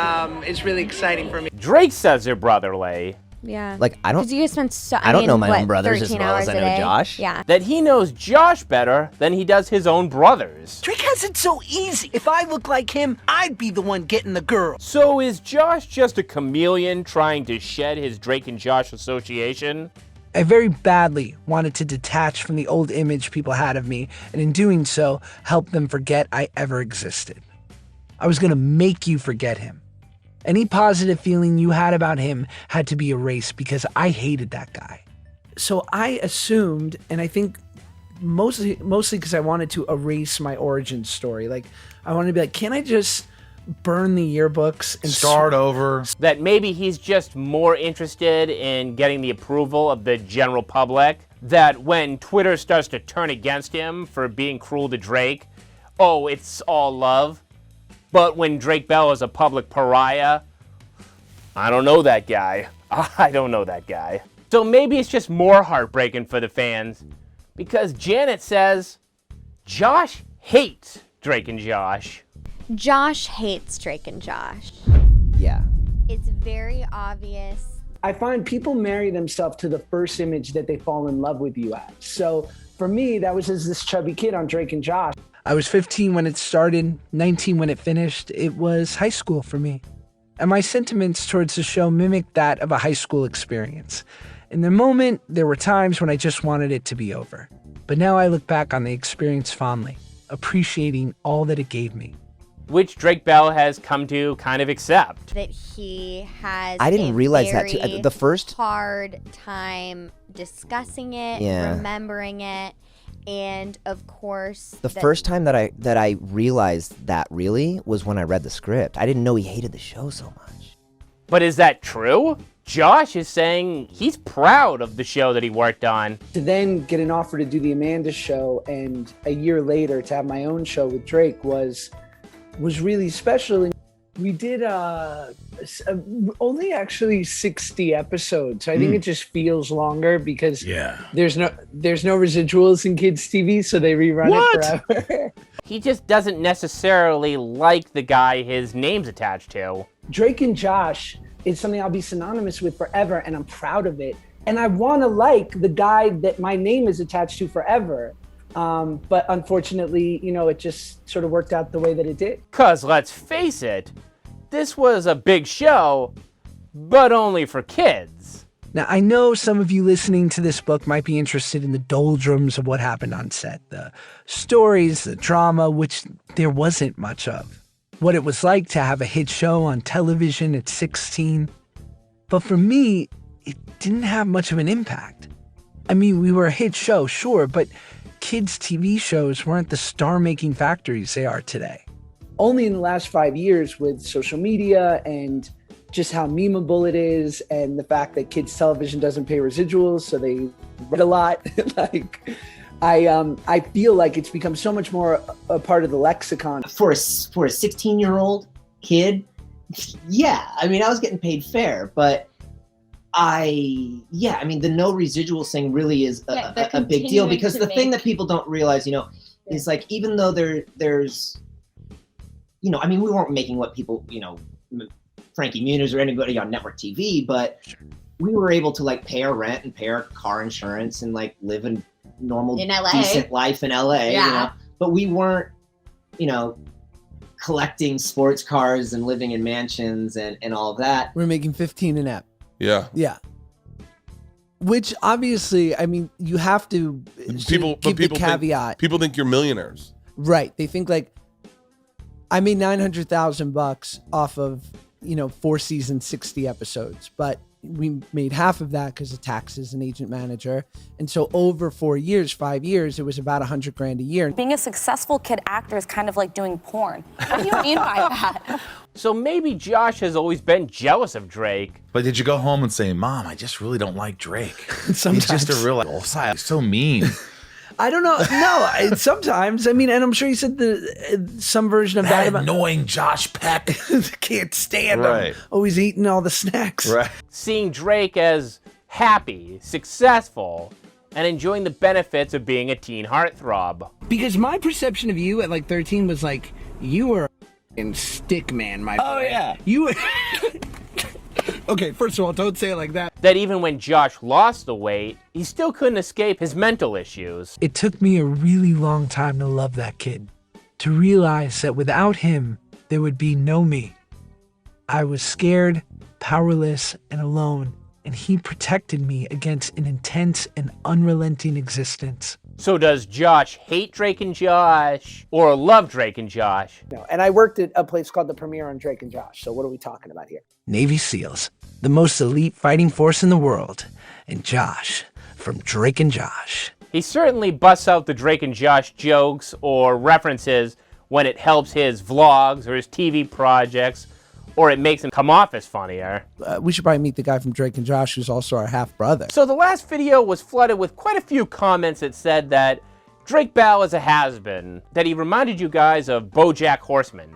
is really exciting for me. Drake says they're brotherly. Yeah. Like, I don't- Because you guys spend so. I don't know my what, own brothers as 13 well hours as I a know day? Josh. Yeah. That he knows Josh better than he does his own brothers. Drake has it so easy. If I look like him, I'd be the one getting the girl. So is Josh just a chameleon trying to shed his Drake and Josh association? I very badly wanted to detach from the old image people had of me, and in doing so, help them forget I ever existed. I was going to make you forget him. Any positive feeling you had about him had to be erased because I hated that guy. So I assumed, and I think mostly because I wanted to erase my origin story. Like, I wanted to be like, can I just burn the yearbooks and Start over. That maybe he's just more interested in getting the approval of the general public. That when Twitter starts to turn against him for being cruel to Drake, oh, it's all love. But when Drake Bell is a public pariah, I don't know that guy. I don't know that guy. So maybe it's just more heartbreaking for the fans because Janet says Josh hates Drake and Josh. Josh hates Drake and Josh. Yeah. It's very obvious. I find people marry themselves to the first image that they fall in love with you at. So for me, that was as this chubby kid on Drake and Josh. I was 15 when it started, 19 when it finished. It was high school for me. And my sentiments towards the show mimicked that of a high school experience. In the moment, there were times when I just wanted it to be over. But now I look back on the experience fondly, appreciating all that it gave me. Which Drake Bell has come to kind of accept. That he has I didn't realize that too. The first hard time discussing it, Yeah. remembering it, and of course The first time that I realized that really was when I read the script. I didn't know he hated the show so much. But is that true? Josh is saying he's proud of the show that he worked on. To then get an offer to do the Amanda show and a year later to have my own show with Drake was really special. And we did only actually 60 episodes. So I think it just feels longer because there's no residuals in kids TV, so they rerun it forever. He just doesn't necessarily like the guy his name's attached to. Drake and Josh is something I'll be synonymous with forever, and I'm proud of it. And I want to like the guy that my name is attached to forever. But unfortunately, it just sort of worked out the way that it did. Cause let's face it, this was a big show, but only for kids. Now, I know some of you listening to this book might be interested in the doldrums of what happened on set, the stories, the drama, which there wasn't much of. What it was like to have a hit show on television at 16. But for me, it didn't have much of an impact. I mean, we were a hit show, sure, but kids' TV shows weren't the star-making factories they are today. Only in the last 5 years with social media and just how memeable it is and the fact that kids' television doesn't pay residuals, so they read a lot. I feel like it's become so much more a part of the lexicon. For a 16-year-old kid, yeah, I mean, I was getting paid fair, but the no residuals thing really is a big deal, because the thing that people don't realize, is like, even though there's, I mean, we weren't making what people, Frankie Muniz or anybody on network TV, but we were able to like pay our rent and pay our car insurance and like live a normal, decent life in LA, but we weren't, collecting sports cars and living in mansions and all of that. We're making 15 an app. Yeah. Yeah. Which obviously, I mean, you have to keep the caveat. People think you're millionaires. Right. They think like, I made $900,000 off of, 4 seasons, 60 episodes, but we made half of that because of taxes and agent manager. And so over 4 years, 5 years, it was about $100,000 a year. Being a successful kid actor is kind of like doing porn. What do you mean by that? So maybe Josh has always been jealous of Drake. But did you go home and say, Mom, I just really don't like Drake? Sometimes. He's just a real guy. He's so mean. I don't know. No, sometimes. I mean, and I'm sure you said some version of that about annoying Josh Peck. Can't stand him. Always eating all the snacks. Right. Seeing Drake as happy, successful, and enjoying the benefits of being a teen heartthrob. Because my perception of you at like 13 was like, you were a stick man, my boy. Oh, yeah. You were... Okay, first of all, don't say it like that. That even when Josh lost the weight, he still couldn't escape his mental issues. It took me a really long time to love that kid, to realize that without him, there would be no me. I was scared, powerless, and alone, and he protected me against an intense and unrelenting existence. So does Josh hate Drake and Josh or love Drake and Josh? No, and I worked at a place called the Premiere on Drake and Josh, so what are we talking about here? Navy SEALs, the most elite fighting force in the world, and Josh from Drake and Josh. He certainly busts out the Drake and Josh jokes or references when it helps his vlogs or his TV projects, or it makes him come off as funnier. We should probably meet the guy from Drake and Josh, who's also our half-brother. So the last video was flooded with quite a few comments that said that Drake Bell is a has-been, that he reminded you guys of BoJack Horseman.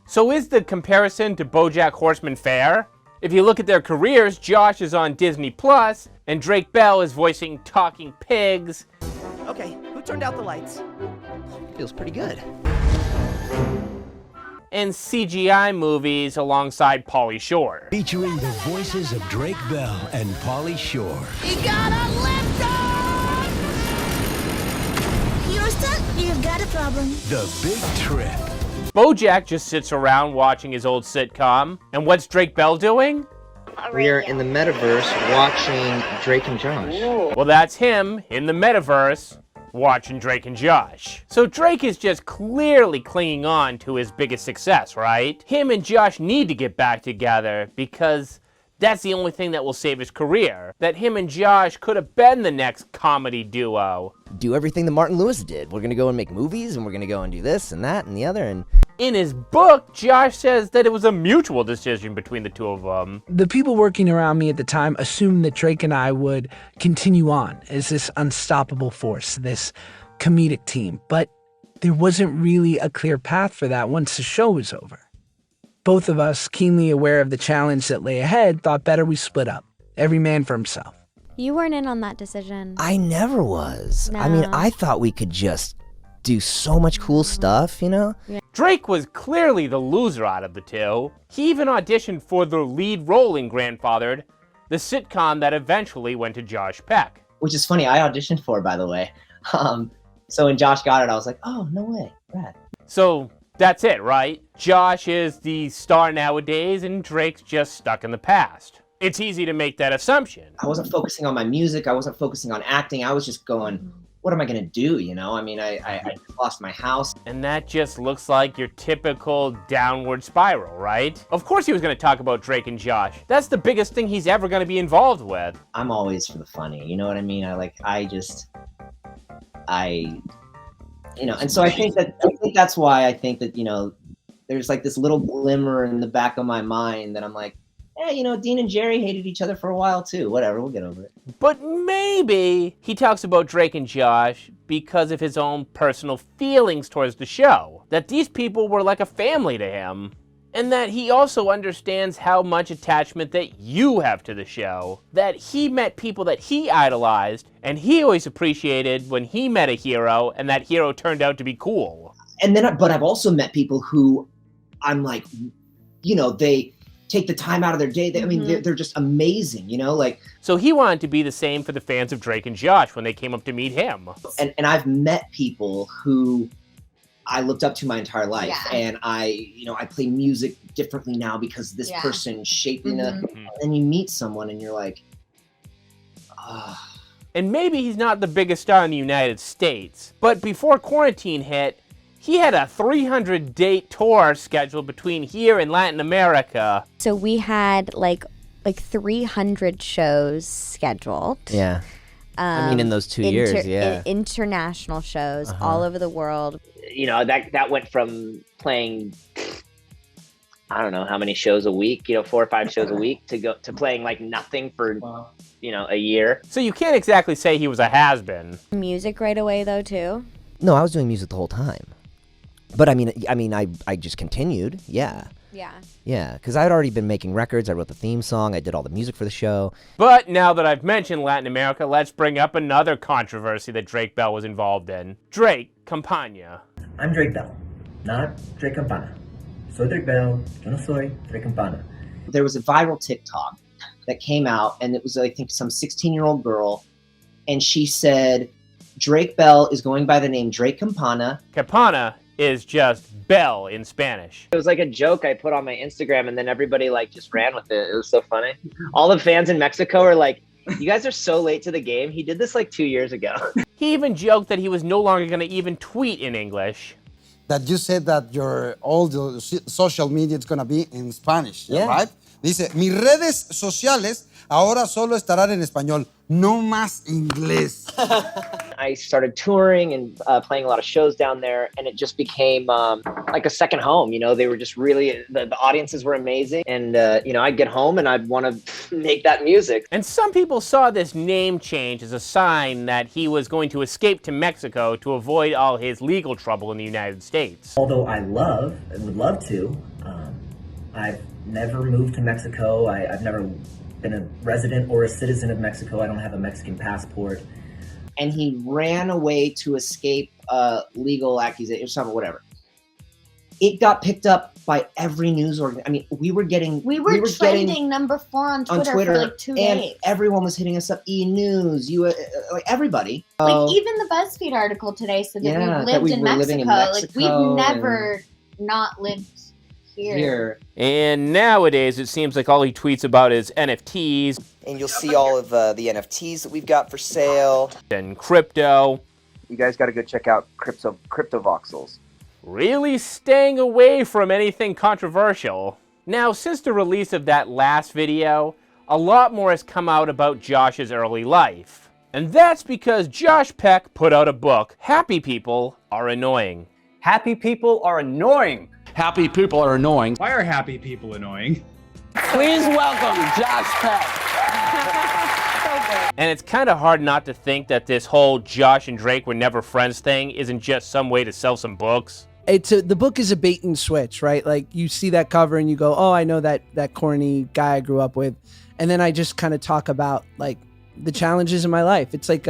So is the comparison to BoJack Horseman fair? If you look at their careers, Josh is on Disney Plus, and Drake Bell is voicing talking pigs Okay, who turned out the lights? Feels pretty good. And CGI movies alongside Pauly Shore. Featuring the voices of Drake Bell and Pauly Shore. You gotta lift off! Houston, you've got a problem. The Big Trip. Bojack just sits around watching his old sitcom. And what's Drake Bell doing? We are in the metaverse watching Drake and Josh. Well, that's him in the metaverse watching Drake and Josh. So Drake is just clearly clinging on to his biggest success, right? Him and Josh need to get back together because that's the only thing that will save his career. That him and Josh could have been the next comedy duo. Do everything that Martin Lewis did. We're gonna go and make movies, and we're gonna go and do this and that and the other. And in his book, Josh says that it was a mutual decision between the two of them. The people working around me at the time assumed that Drake and I would continue on as this unstoppable force, this comedic team. But there wasn't really a clear path for that once the show was over. Both of us, keenly aware of the challenge that lay ahead, thought better we split up, every man for himself. You weren't in on that decision. I never was. No. I mean, I thought we could just do so much cool stuff, you know? Yeah. Drake was clearly the loser out of the two. He even auditioned for the lead role in Grandfathered, the sitcom that eventually went to Josh Peck. Which is funny, I auditioned for, by the way. So when Josh got it, I was like, oh, no way, rad. So that's it, right? Josh is the star nowadays and Drake's just stuck in the past. It's easy to make that assumption. I wasn't focusing on my music. I wasn't focusing on acting. I was just going, what am I going to do? You know, I mean, I lost my house. And that just looks like your typical downward spiral, right? Of course he was going to talk about Drake and Josh. That's the biggest thing he's ever going to be involved with. I'm always for the funny. You know what I mean? You know, and so I think that's why I think that, you know, there's like this little glimmer in the back of my mind that I'm like, yeah, you know, Dean and Jerry hated each other for a while too. Whatever, we'll get over it. But maybe he talks about Drake and Josh because of his own personal feelings towards the show. That these people were like a family to him. And that he also understands how much attachment that you have to the show. That he met people that he idolized, and he always appreciated when he met a hero, and that hero turned out to be cool. And then, but I've also met people who I'm like, you know, they take the time out of their day. I mean, they're just amazing, you know, like. So he wanted to be the same for the fans of Drake and Josh when they came up to meet him. And I've met people who I looked up to my entire life, and I play music differently now because this person shaped me. And then you meet someone and you're like, ah. And maybe he's not the biggest star in the United States, but before quarantine hit, he had a 300-date tour scheduled between here and Latin America. So we had like 300 shows scheduled. Yeah. I mean, in those 2 years, yeah. International shows all over the world. You know, that went from playing, I don't know how many shows a week, you know, 4 or 5 shows a week to playing like nothing for, you know, a year. So you can't exactly say he was a has-been. Music right away though too. No, I was doing music the whole time. But I mean, I just continued. Yeah. Yeah. Yeah, because I'd already been making records. I wrote the theme song. I did all the music for the show. But now that I've mentioned Latin America, let's bring up another controversy that Drake Bell was involved in. Drake Campana. I'm Drake Bell, not Drake Campana. Soy Drake Bell, yo no soy Drake Campana. There was a viral TikTok that came out, and it was, I think, some 16-year-old girl, and she said, Drake Bell is going by the name Drake Campana. Campana is just bell in Spanish. It was like a joke I put on my Instagram, and then everybody like just ran with it. It was so funny. All the fans in Mexico are like, you guys are so late to the game. He did this like 2 years ago. He even joked that he was no longer going to even tweet in English. That you said that all the social media is going to be in Spanish, right? Dice, mis redes sociales ahora solo estarán en español, no más inglés. I started touring and playing a lot of shows down there, and it just became like a second home. You know, they were just really, the audiences were amazing, and you know, I'd get home and I'd want to make that music. And some people saw this name change as a sign that he was going to escape to Mexico to avoid all his legal trouble in the United States. Although I would love to, I've never moved to Mexico. I've never been a resident or a citizen of Mexico. I don't have a Mexican passport. and he ran away to escape legal accusation or something, whatever. It got picked up by every news organ. I mean, we were trending number 4 on Twitter for like 2 days. And everyone was hitting us up. E! News, like everybody. Like even the BuzzFeed article today said that we lived in Mexico. Like we've never not lived here. And nowadays, it seems like all he tweets about is NFTs. And you'll see all of the NFTs that we've got for sale. And crypto. You guys got to go check out Crypto Voxels. Really staying away from anything controversial. Now, since the release of that last video, a lot more has come out about Josh's early life. And that's because Josh Peck put out a book, Happy People Are Annoying. Happy people are annoying. Happy people are annoying. Why are happy people annoying? Please welcome Josh Peck. And it's kind of hard not to think that this whole Josh and Drake were never friends thing isn't just some way to sell some books. The book is a bait and switch, right? Like you see that cover and you go, oh, I know that corny guy I grew up with. And then I just kind of talk about like the challenges in my life. It's like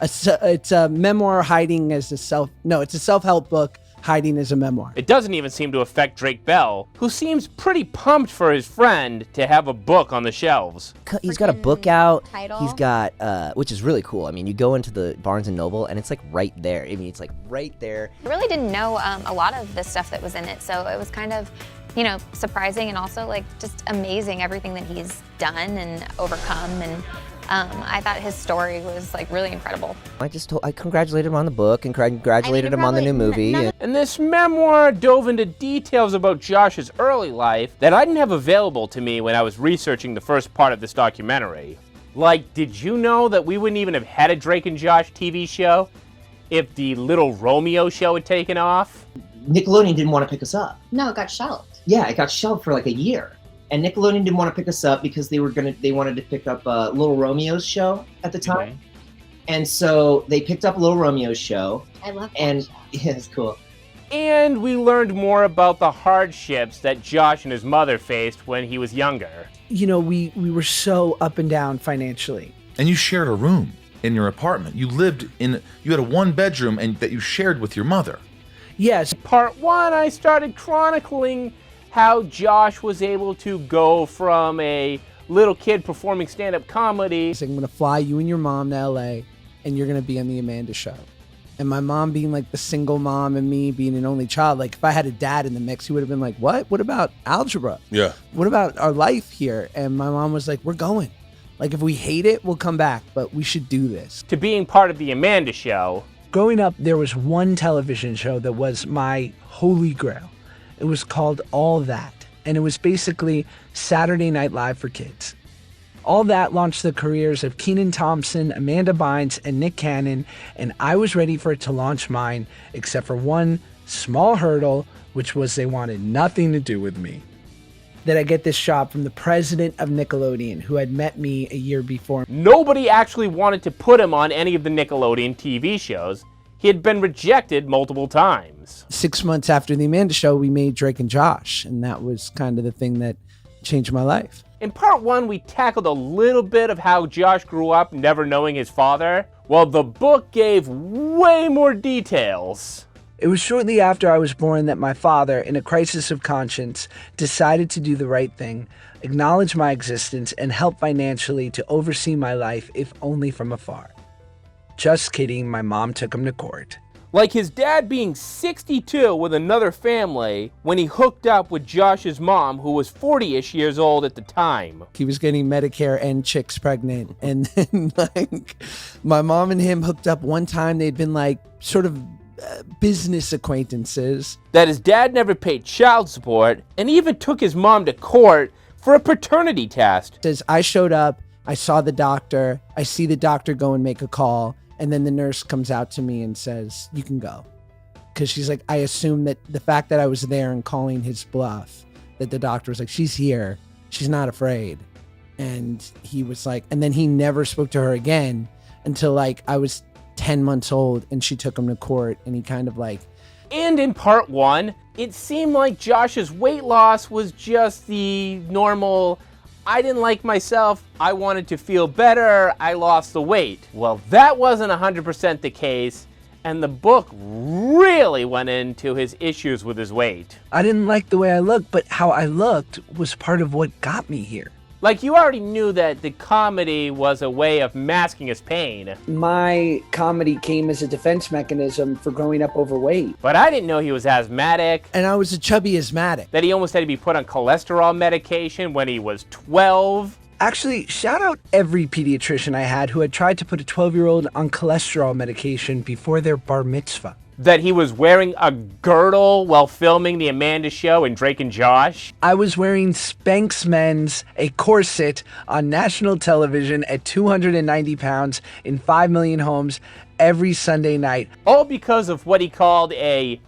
it's a memoir hiding as it's a self-help book hiding as a memoir. It doesn't even seem to affect Drake Bell, who seems pretty pumped for his friend to have a book on the shelves. He's got a book out. Title. He's got, which is really cool. I mean, you go into the Barnes & Noble and it's like right there. I mean, it's like right there. I really didn't know a lot of the stuff that was in it, so it was kind of, surprising and also like just amazing everything that he's done and overcome, and I thought his story was like really incredible. I congratulated him on the book and congratulated him on the new movie. And this memoir dove into details about Josh's early life that I didn't have available to me when I was researching the first part of this documentary. Like, did you know that we wouldn't even have had a Drake and Josh TV show if the Little Romeo show had taken off? Nickelodeon didn't want to pick us up. No, it got shelved. Yeah, it got shelved for like a year. And Nickelodeon didn't want to pick us up because they wanted to pick up Little Romeo's show at the time. Okay. And so they picked up Little Romeo's show. I love that and show. Yeah, it's cool. And we learned more about the hardships that Josh and his mother faced when he was younger. We were so up and down financially. And you shared a room in your apartment. You had a 1-bedroom and that you shared with your mother. Yes. Part 1, I started chronicling how Josh was able to go from a little kid performing stand-up comedy. I'm going to fly you and your mom to LA and you're going to be on the Amanda Show. And my mom being like the single mom and me being an only child, like if I had a dad in the mix, he would have been like, what? What about algebra? Yeah. What about our life here? And my mom was like, we're going. Like if we hate it, we'll come back, but we should do this. To being part of the Amanda Show. Growing up, there was one television show that was my holy grail. It was called All That, and it was basically Saturday Night Live for kids. All That launched the careers of Kenan Thompson, Amanda Bynes, and Nick Cannon, and I was ready for it to launch mine, except for one small hurdle, which was they wanted nothing to do with me. That I get this shot from the president of Nickelodeon, who had met me a year before. Nobody actually wanted to put him on any of the Nickelodeon TV shows. He had been rejected multiple times. 6 months after the Amanda Show, we made Drake and Josh, and that was kind of the thing that changed my life. In part 1, we tackled a little bit of how Josh grew up never knowing his father, while the book gave way more details. It was shortly after I was born that my father, in a crisis of conscience, decided to do the right thing, acknowledge my existence, and help financially to oversee my life, if only from afar. Just kidding, my mom took him to court. Like his dad being 62 with another family when he hooked up with Josh's mom, who was 40-ish years old at the time. He was getting Medicare and chicks pregnant. And then my mom and him hooked up one time. They'd been sort of business acquaintances. That his dad never paid child support and even took his mom to court for a paternity test. Says I showed up, I saw the doctor, I see the doctor go and make a call. And then the nurse comes out to me and says, you can go. Because she's like, I assume that the fact that I was there and calling his bluff, that the doctor was like, she's here. She's not afraid. And he was like, and then he never spoke to her again until I was 10 months old and she took him to court and he kind of And in part 1, it seemed like Josh's weight loss was just the normal, I didn't like myself, I wanted to feel better, I lost the weight. Well, that wasn't 100% the case, and the book really went into his issues with his weight. I didn't like the way I looked, but how I looked was part of what got me here. Like, you already knew that the comedy was a way of masking his pain. My comedy came as a defense mechanism for growing up overweight. But I didn't know he was asthmatic. And I was a chubby asthmatic. That he almost had to be put on cholesterol medication when he was 12. Actually, shout out every pediatrician I had who had tried to put a 12-year-old on cholesterol medication before their bar mitzvah. That he was wearing a girdle while filming the Amanda Show and Drake and Josh. I was wearing Spanx Men's, a corset, on national television at 290 pounds in 5 million homes every Sunday night. All because of what he called a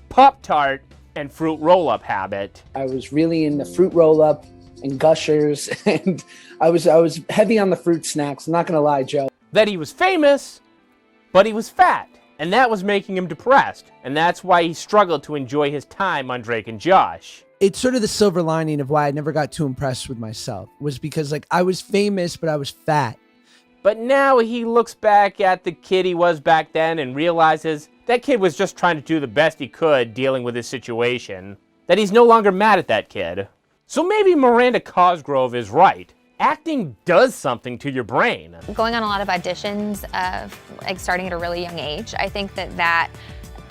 Pop-Tart and fruit roll-up habit. I was really into fruit roll-up and Gushers, and I was heavy on the fruit snacks, I'm not gonna lie, Joe. That he was famous, but he was fat. And that was making him depressed. And that's why he struggled to enjoy his time on Drake and Josh. It's sort of the silver lining of why I never got too impressed with myself, was because like I was famous, but I was fat. But now he looks back at the kid he was back then and realizes that kid was just trying to do the best he could dealing with his situation. That he's no longer mad at that kid. So maybe Miranda Cosgrove is right. Acting does something to your brain. Going on a lot of auditions, like starting at a really young age, I think that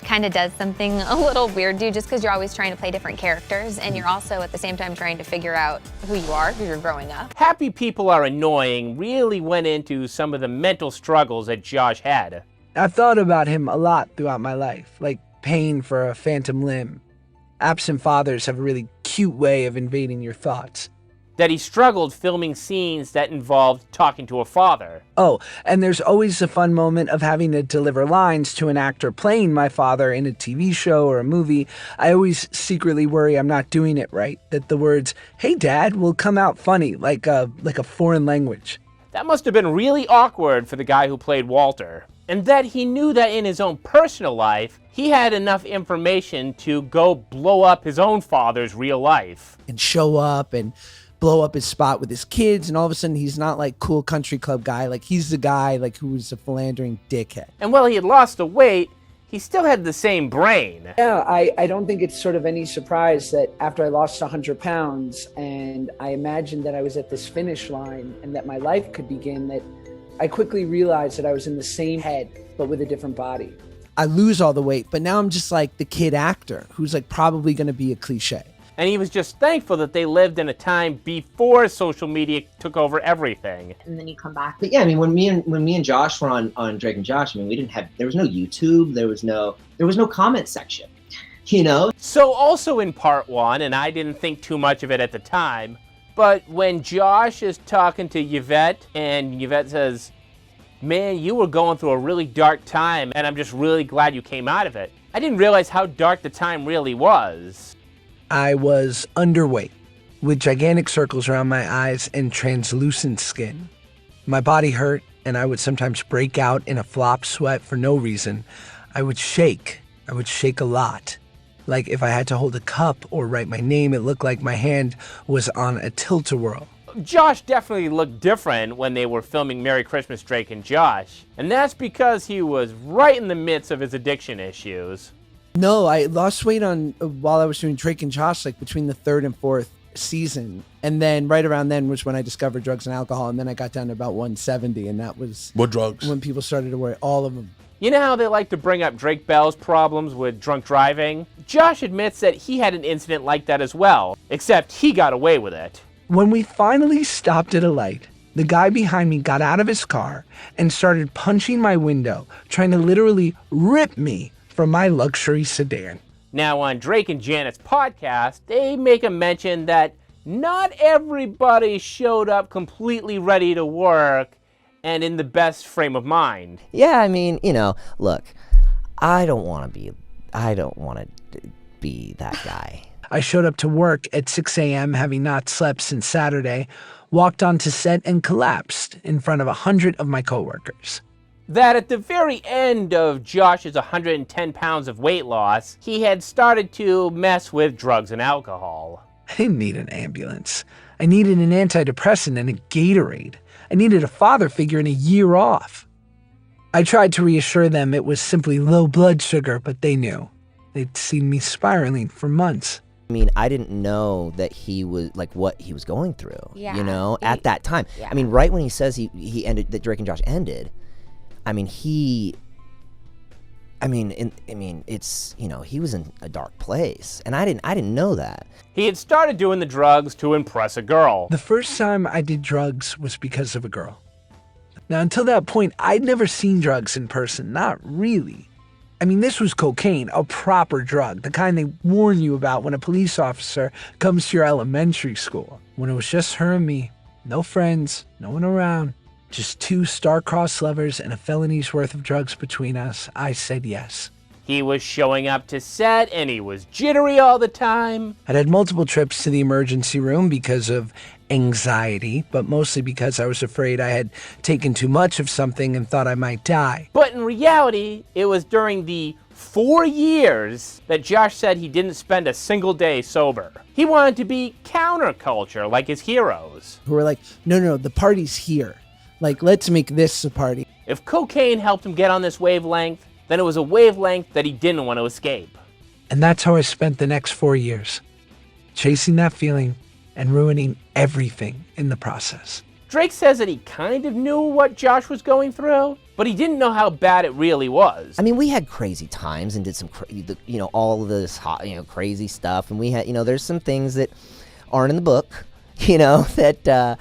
kind of does something a little weird to you, just because you're always trying to play different characters, and you're also at the same time trying to figure out who you are because you're growing up. Happy People Are Annoying really went into some of the mental struggles that Josh had. I've thought about him a lot throughout my life, like pain for a phantom limb. Absent fathers have a really cute way of invading your thoughts. That he struggled filming scenes that involved talking to a father. Oh, and there's always a fun moment of having to deliver lines to an actor playing my father in a TV show or a movie. I always secretly worry I'm not doing it right, that the words, "Hey Dad," will come out funny, like a foreign language. That must have been really awkward for the guy who played Walter. And that he knew that in his own personal life, he had enough information to go blow up his own father's real life. And show up and blow up his spot with his kids, and all of a sudden he's not like cool country club guy, like he's the guy like who was a philandering dickhead. And while he had lost the weight, he still had the same brain. Yeah, I don't think it's sort of any surprise that after I lost 100 pounds and I imagined that I was at this finish line and that my life could begin, that I quickly realized that I was in the same head but with a different body. I lose all the weight, but now I'm just like the kid actor who's like probably gonna be a cliche. And he was just thankful that they lived in a time before social media took over everything. And then you come back. But yeah, I mean, when me and Josh were on Drake and Josh, I mean, there was no YouTube, there was no comment section, you know? So also in part one, and I didn't think too much of it at the time, but when Josh is talking to Yvette, and Yvette says, "Man, you were going through a really dark time, and I'm just really glad you came out of it." I didn't realize how dark the time really was. I was underweight, with gigantic circles around my eyes and translucent skin. My body hurt, and I would sometimes break out in a flop sweat for no reason. I would shake a lot. Like if I had to hold a cup or write my name, it looked like my hand was on a tilt-a-whirl. Josh definitely looked different when they were filming Merry Christmas, Drake and Josh. And that's because he was right in the midst of his addiction issues. No, I lost weight while I was doing Drake and Josh, like between the 3rd and 4th season. And then right around then was when I discovered drugs and alcohol. And then I got down to about 170. And that was what drugs? When people started to worry, all of them. You know how they like to bring up Drake Bell's problems with drunk driving? Josh admits that he had an incident like that as well, except he got away with it. When we finally stopped at a light, the guy behind me got out of his car and started punching my window, trying to literally rip me from my luxury sedan. Now on Drake and Janet's podcast, they make a mention that not everybody showed up completely ready to work and in the best frame of mind. Yeah, I mean, you know, look, I don't want to be that guy. I showed up to work at 6 a.m. having not slept since Saturday, walked onto set and collapsed in front of 100 of my coworkers. That at the very end of Josh's 110 pounds of weight loss, he had started to mess with drugs and alcohol. I didn't need an ambulance. I needed an antidepressant and a Gatorade. I needed a father figure and a year off. I tried to reassure them it was simply low blood sugar, but they knew. They'd seen me spiraling for months. I mean, I didn't know that he was like what he was going through. Yeah, you know, at that time. yeah. I mean, right when he says he ended, that Drake and Josh ended. I mean, it's, you know, he was in a dark place, and I didn't know that. He had started doing the drugs to impress a girl. The first time I did drugs was because of a girl. Now, until that point, I'd never seen drugs in person, not really. I mean, this was cocaine, a proper drug, the kind they warn you about when a police officer comes to your elementary school. When it was just her and me, no friends, no one around, just two star-crossed lovers and a felony's worth of drugs between us, I said yes. He was showing up to set and he was jittery all the time. I'd had multiple trips to the emergency room because of anxiety, but mostly because I was afraid I had taken too much of something and thought I might die. But in reality, it was during the 4 years that Josh said he didn't spend a single day sober. He wanted to be counterculture like his heroes. Who were like, no, the party's here. Like, let's make this a party. If cocaine helped him get on this wavelength, then it was a wavelength that he didn't want to escape. And that's how I spent the next 4 years, chasing that feeling and ruining everything in the process. Drake says that he kind of knew what Josh was going through, but he didn't know how bad it really was. I mean, we had crazy times and did some, all of this hot, crazy stuff. And we had, there's some things that aren't in the book, that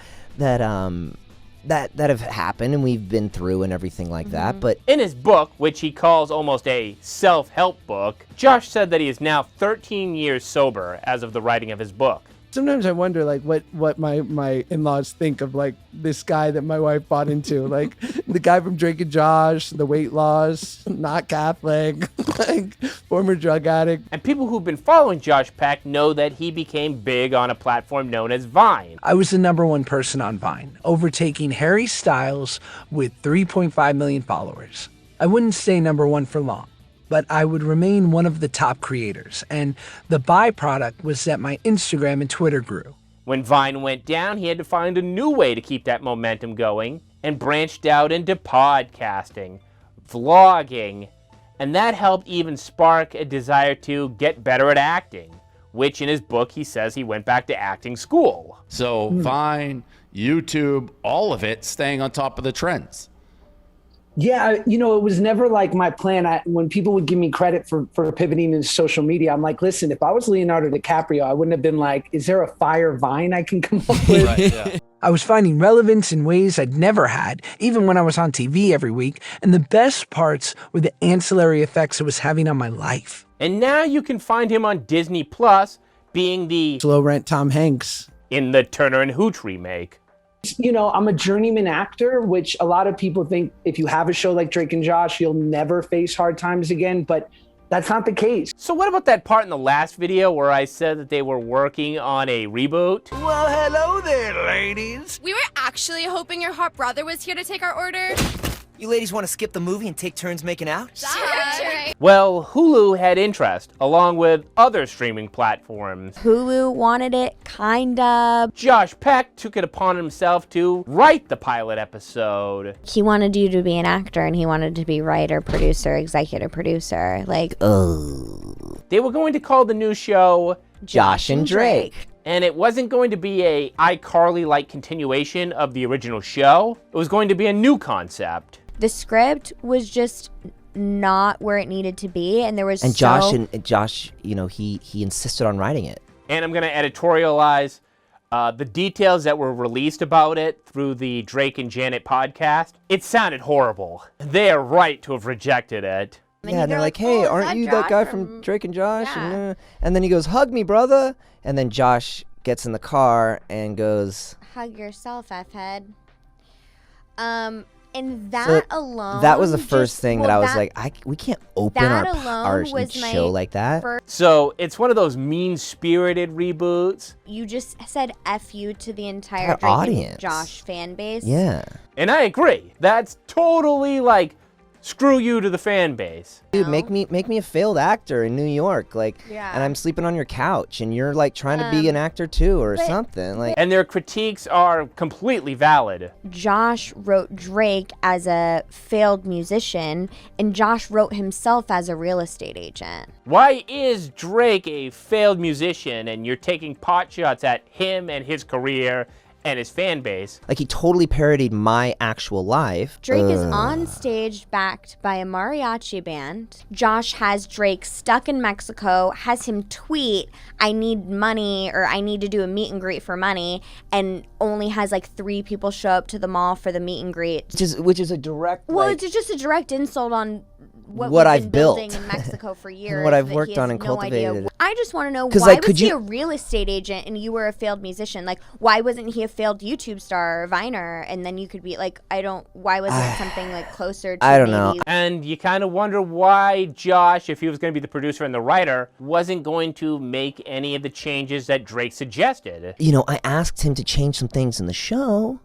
have happened and we've been through and everything like that. But in his book, which he calls almost a self-help book, Josh said that he is now 13 years sober as of the writing of his book. Sometimes I wonder, like, what my in-laws think of, like, this guy that my wife bought into. Like, the guy from Drake and Josh, the weight loss, not Catholic, like, former drug addict. And people who've been following Josh Peck know that he became big on a platform known as Vine. I was the #1 person on Vine, overtaking Harry Styles with 3.5 million followers. I wouldn't stay #1 for long, but I would remain one of the top creators, and the byproduct was that my Instagram and Twitter grew. When Vine went down, he had to find a new way to keep that momentum going, and branched out into podcasting, vlogging, and that helped even spark a desire to get better at acting, which in his book he says he went back to acting school. So Vine, YouTube, all of it staying on top of the trends. Yeah, it was never like my plan. When people would give me credit for pivoting into social media, I'm like, listen, if I was Leonardo DiCaprio, I wouldn't have been like, is there a fire Vine I can come up with? Right, yeah. I was finding relevance in ways I'd never had, even when I was on TV every week, and the best parts were the ancillary effects it was having on my life. And now you can find him on Disney Plus, being the low rent Tom Hanks in the Turner and Hooch remake. I'm a journeyman actor, which a lot of people think if you have a show like Drake and Josh, you'll never face hard times again, but that's not the case. So what about that part in the last video where I said that they were working on a reboot? Well, hello there, ladies. We were actually hoping your hot brother was here to take our order. You ladies want to skip the movie and take turns making out? Sure. Well, Hulu had interest, along with other streaming platforms. Hulu wanted it, kind of. Josh Peck took it upon himself to write the pilot episode. He wanted you to be an actor, and he wanted to be writer, producer, executive producer. Like, They were going to call the new show Josh and Drake. And it wasn't going to be a iCarly-like continuation of the original show. It was going to be a new concept. the script was just not where it needed to be, and there was Josh, you know, he insisted on writing it. And I'm going to editorialize the details that were released about it through the Drake and Janet podcast. It sounded horrible. They are right to have rejected it. Yeah, and they're like, hey, aren't you that guy from Drake and Josh? Yeah. And then he goes, hug me, brother. And then Josh gets in the car and goes, hug yourself, F-head. And that alone. That was the first thing that I was like, we can't open our show like that. So it's one of those mean-spirited reboots. You just said F you to the entire Drake audience. and Josh fan base. Yeah. And I agree. That's totally like Screw you to the fan base. Dude, make me a failed actor in New York, like, Yeah. and I'm sleeping on your couch, and you're like trying to be an actor too, or something, like. And their critiques are completely valid. Josh wrote Drake as a failed musician, and Josh wrote himself as a real estate agent. Why is Drake a failed musician and you're taking pot shots at him and his career and his fan base? Like, he totally parodied my actual life. Drake is on stage backed by a mariachi band. Josh has Drake stuck in Mexico, has him tweet, I need money, or I need to do a meet and greet for money, and only has like 3 people show up to the mall for the meet and greet. Which is a direct, Well, like, it's just a direct insult on what What we've I've been built. building in Mexico for years. What I've that worked he on has and no idea. cultivated. I just want to know, 'Cause, why like, was could he you- a real estate agent and you were a failed musician? Like, why wasn't he a failed YouTube star or Viner? And then you could be like, why wasn't it something like closer to I don't maybe know. And you kind of wonder why Josh, if he was going to be the producer and the writer, wasn't going to make any of the changes that Drake suggested. You know, I asked him to change some things in the show,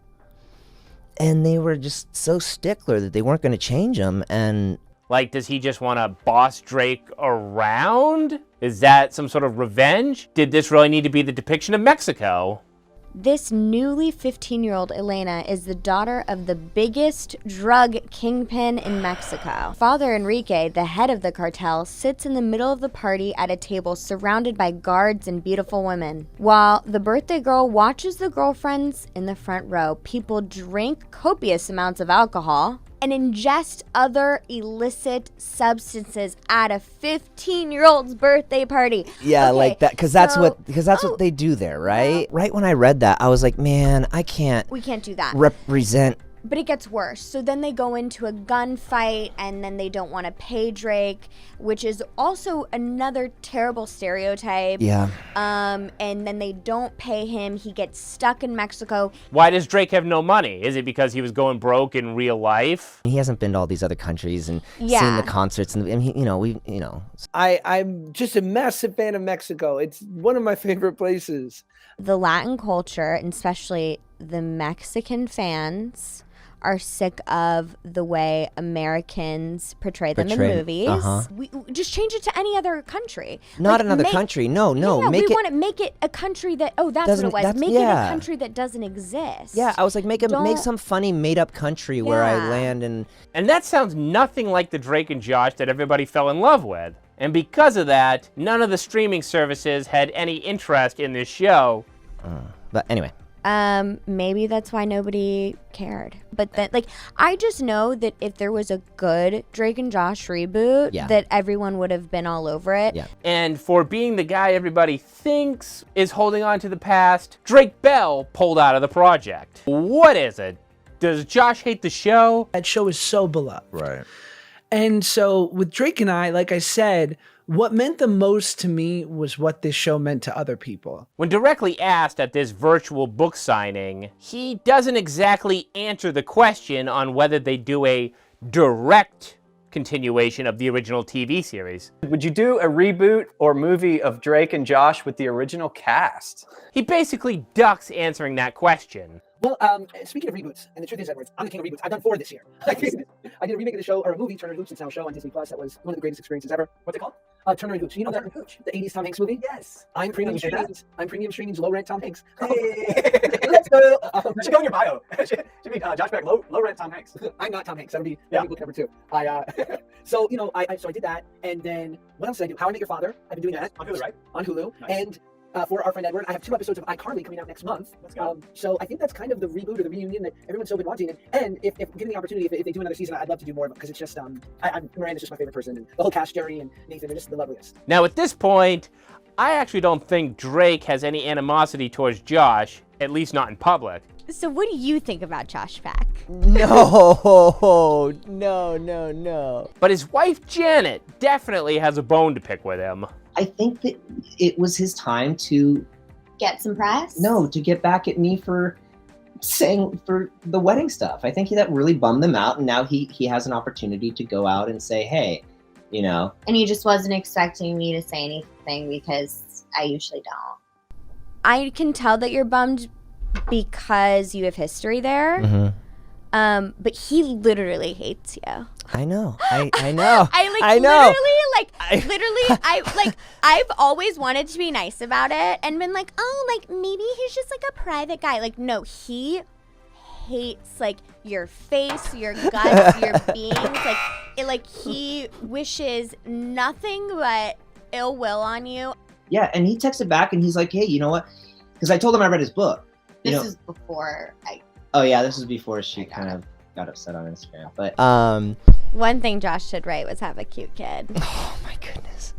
and they were just so stickler that they weren't going to change them, and... Like, does he just want to boss Drake around? Is that some sort of revenge? Did this really need to be the depiction of Mexico? This newly 15-year-old Elena is the daughter of the biggest drug kingpin in Mexico. Father Enrique, the head of the cartel, sits in the middle of the party at a table surrounded by guards and beautiful women. While the birthday girl watches the girlfriends in the front row, people drink copious amounts of alcohol and ingest other illicit substances at a 15-year-old's birthday party. Yeah, Okay, like that, because that's so- what they do there, right? Right when I read that, I was like, man, I can't We can't do that. represent. But it gets worse. So then they go into a gunfight, and then they don't want to pay Drake, which is also another terrible stereotype. Yeah. And then they don't pay him. He gets stuck in Mexico. Why does Drake have no money? Is it because he was going broke in real life? He hasn't been to all these other countries and seen Yeah. the concerts, and I mean, I'm just a massive fan of Mexico. It's one of my favorite places. The Latin culture, and especially the Mexican fans, are sick of the way Americans portray them in movies. We just change it to any other country. Not Like, another make- country. No, Yeah, make we it. want to make it a country that, that's what Doesn't- it was. that's- Make yeah. it a country that doesn't exist. Yeah, I was like, make Don't- some funny made up country where I Yeah. land and. And that sounds nothing like the Drake and Josh that everybody fell in love with. And because of that, none of the streaming services had any interest in this show. But anyway. Maybe that's why nobody cared. But then, like, I just know that if there was a good Drake and Josh reboot, Yeah. that everyone would have been all over it. Yeah. And for being the guy everybody thinks is holding on to the past, Drake Bell pulled out of the project. What is it? Does Josh hate the show? That show is so beloved. Right. And so with Drake and I, like I said, what meant the most to me was what this show meant to other people. When directly asked at this virtual book signing, he doesn't exactly answer the question on whether they do a direct continuation of the original TV series. Would you do a reboot or movie of Drake and Josh with the original cast? He basically ducks answering that question. Well, speaking of reboots, and the truth is, Edwards, I'm the king of reboots. I've done 4 this year. I did a remake of the show, or a movie, Turner and Hooch. It's now a show on Disney Plus. That was one of the greatest experiences ever. What's it called? Turner and Hooch. You know that? The 80s Tom Hanks movie? Yes. I'm premium streaming's low rent Tom Hanks. Let's go. Should go in your bio. Should be Josh Peck, low rent Tom Hanks. I'm not Tom Hanks. That would be book number 2. So I did that, and then what else did I do? How I Met Your Father. I've been doing that On Hulu, right? On Hulu, Nice. and for our friend Edward, I have 2 episodes of iCarly coming out next month. Let's go. So I think that's kind of the reboot or the reunion that everyone's so been wanting. And if given the opportunity, if they do another season, I'd love to do more of it because it's just Miranda's just my favorite person, and the whole cast, Jerry and Nathan, are just the loveliest. Now at this point, I actually don't think Drake has any animosity towards Josh, at least not in public. So what do you think about Josh Peck? No. But his wife Janet definitely has a bone to pick with him. I think that it was his time to Get some press? to get back at me for saying for the wedding stuff. I think that really bummed them out, and now he has an opportunity to go out and say, hey, And he just wasn't expecting me to say anything because I usually don't. I can tell that you're bummed because you have history there. But he literally hates you. I know. I know. I know. I've always wanted to be nice about it and been like, oh, like maybe he's just like a private guy. Like, no, he hates like your face, your guts, your beings. He wishes nothing but ill will on you. Yeah, and he texted back and he's like, hey, you know what? Because I told him I read his book. This is before I. Oh yeah, this was before she kind of got upset on Instagram. But one thing Josh did right was have a cute kid. Oh my goodness.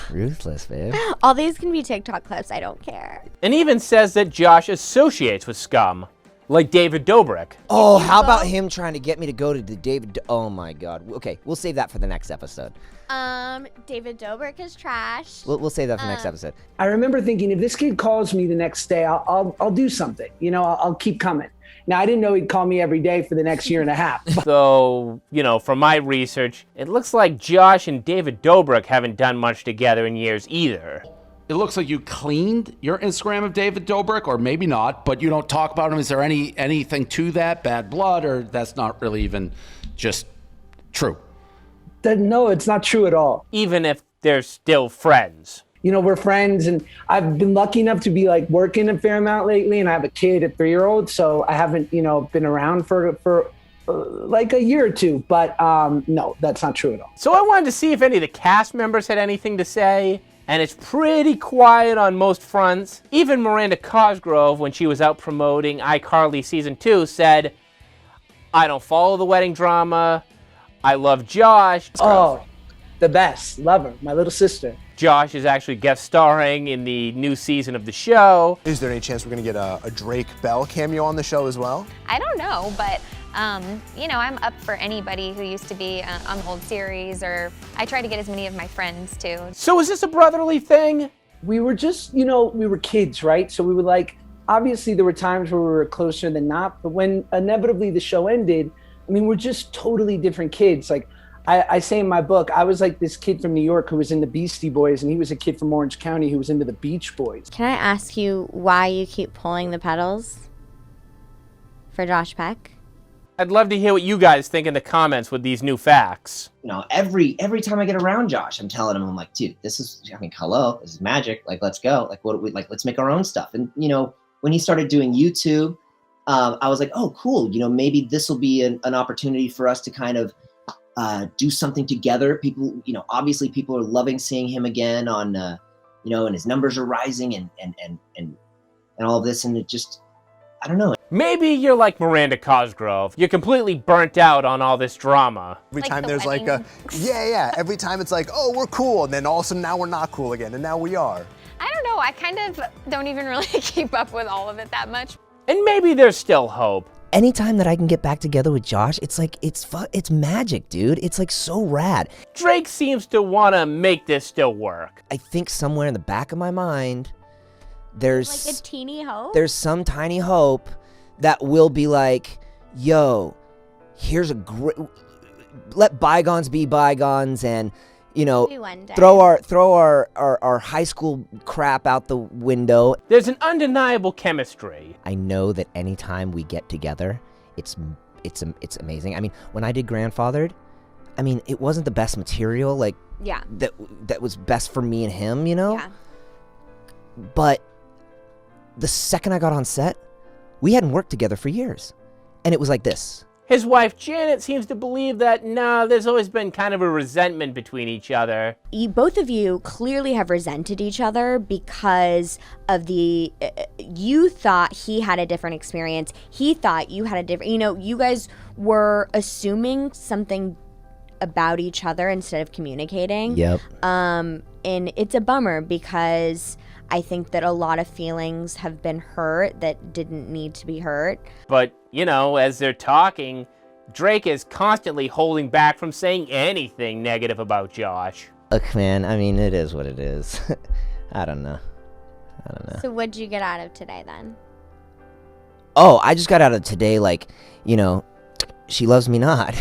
Ruthless, babe. All these can be TikTok clips. I don't care. And even says that Josh associates with scum, like David Dobrik. Oh, how about him trying to get me to go to the David? Oh my God. Okay, we'll save that for the next episode. David Dobrik is trash. We'll save that for next episode. I remember thinking, if this kid calls me the next day, I'll do something. You know, I'll keep coming. Now, I didn't know he'd call me every day for the next year and a half. So, from my research, it looks like Josh and David Dobrik haven't done much together in years either. It looks like you cleaned your Instagram of David Dobrik, or maybe not, but you don't talk about him. Is there anything to that, bad blood, or that's not really even just true? No, it's not true at all. Even if they're still friends. We're friends, and I've been lucky enough to be like working a fair amount lately, and I have a kid, a 3-year-old, so I haven't, been around for like a year or two, but no, that's not true at all. So I wanted to see if any of the cast members had anything to say, and it's pretty quiet on most fronts. Even Miranda Cosgrove, when she was out promoting iCarly Season 2, said, I don't follow the wedding drama, I love Josh. Oh, the best. Love her. My little sister. Josh is actually guest starring in the new season of the show. Is there any chance we're going to get a Drake Bell cameo on the show as well? I don't know, but I'm up for anybody who used to be on the old series, or I try to get as many of my friends too. So is this a brotherly thing? We were just, we were kids, right? So we were like, obviously there were times where we were closer than not, but when inevitably the show ended, we're just totally different kids. Like, I say in my book, I was like this kid from New York who was in the Beastie Boys, and he was a kid from Orange County who was into the Beach Boys. Can I ask you why you keep pulling the pedals for Josh Peck? I'd love to hear what you guys think in the comments with these new facts. Every time I get around Josh, I'm telling him, I'm like, dude, hello, this is magic. Like, let's go. Like, let's make our own stuff. And, when he started doing YouTube, I was like, oh, cool. Maybe this will be an opportunity for us to kind of do something together. People, obviously people are loving seeing him again on, and his numbers are rising and all of this. And it just, I don't know. Maybe you're like Miranda Cosgrove. You're completely burnt out on all this drama. Every time there's like every time it's like, oh, we're cool. And then all of a sudden now we're not cool again. And now we are. I don't know. I kind of don't even really keep up with all of it that much. And maybe there's still hope. Anytime that I can get back together with Josh, it's like, it's magic, dude. It's like so rad. Drake seems to want to make this still work. I think somewhere in the back of my mind, there's like a teeny hope. There's some tiny hope that will be like, yo, here's a great, let bygones be bygones, and throw our high school crap out the window. There's an undeniable chemistry. I know that anytime we get together, it's amazing. When I did Grandfathered, it wasn't the best material, that was best for me and him, Yeah. But the second I got on set, we hadn't worked together for years, and it was like this. His wife, Janet, seems to believe that, there's always been kind of a resentment between each other. Both of you clearly have resented each other because of you thought he had a different experience. He thought you had a different, you guys were assuming something about each other instead of communicating. Yep. And it's a bummer because I think that a lot of feelings have been hurt that didn't need to be hurt. But, as they're talking, Drake is constantly holding back from saying anything negative about Josh. Look, man, it is what it is. I don't know. So what'd you get out of today then? Oh, I just got out of today, she loves me not,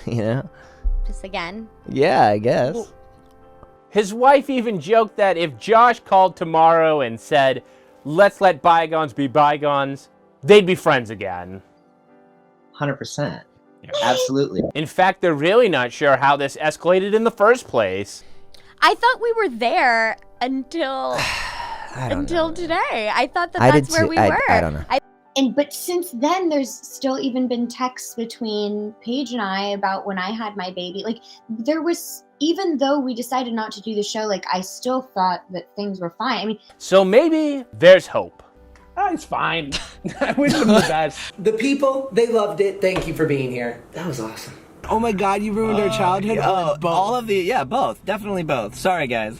Just again? Yeah, I guess. Well, his wife even joked that if Josh called tomorrow and said, let's let bygones be bygones, they'd be friends again. 100%. Absolutely. In fact, they're really not sure how this escalated in the first place. I thought we were there until today. I thought that's where we were. I don't know. But since then, there's still even been texts between Paige and I about when I had my baby. Like, there was, even though we decided not to do the show, like, I still thought that things were fine. I mean, so maybe there's hope. It's fine. I wish them the best. The people, they loved it. Thank you for being here. That was awesome. Oh my God, you ruined our childhood. Both. All of the, both. Definitely both. Sorry, guys.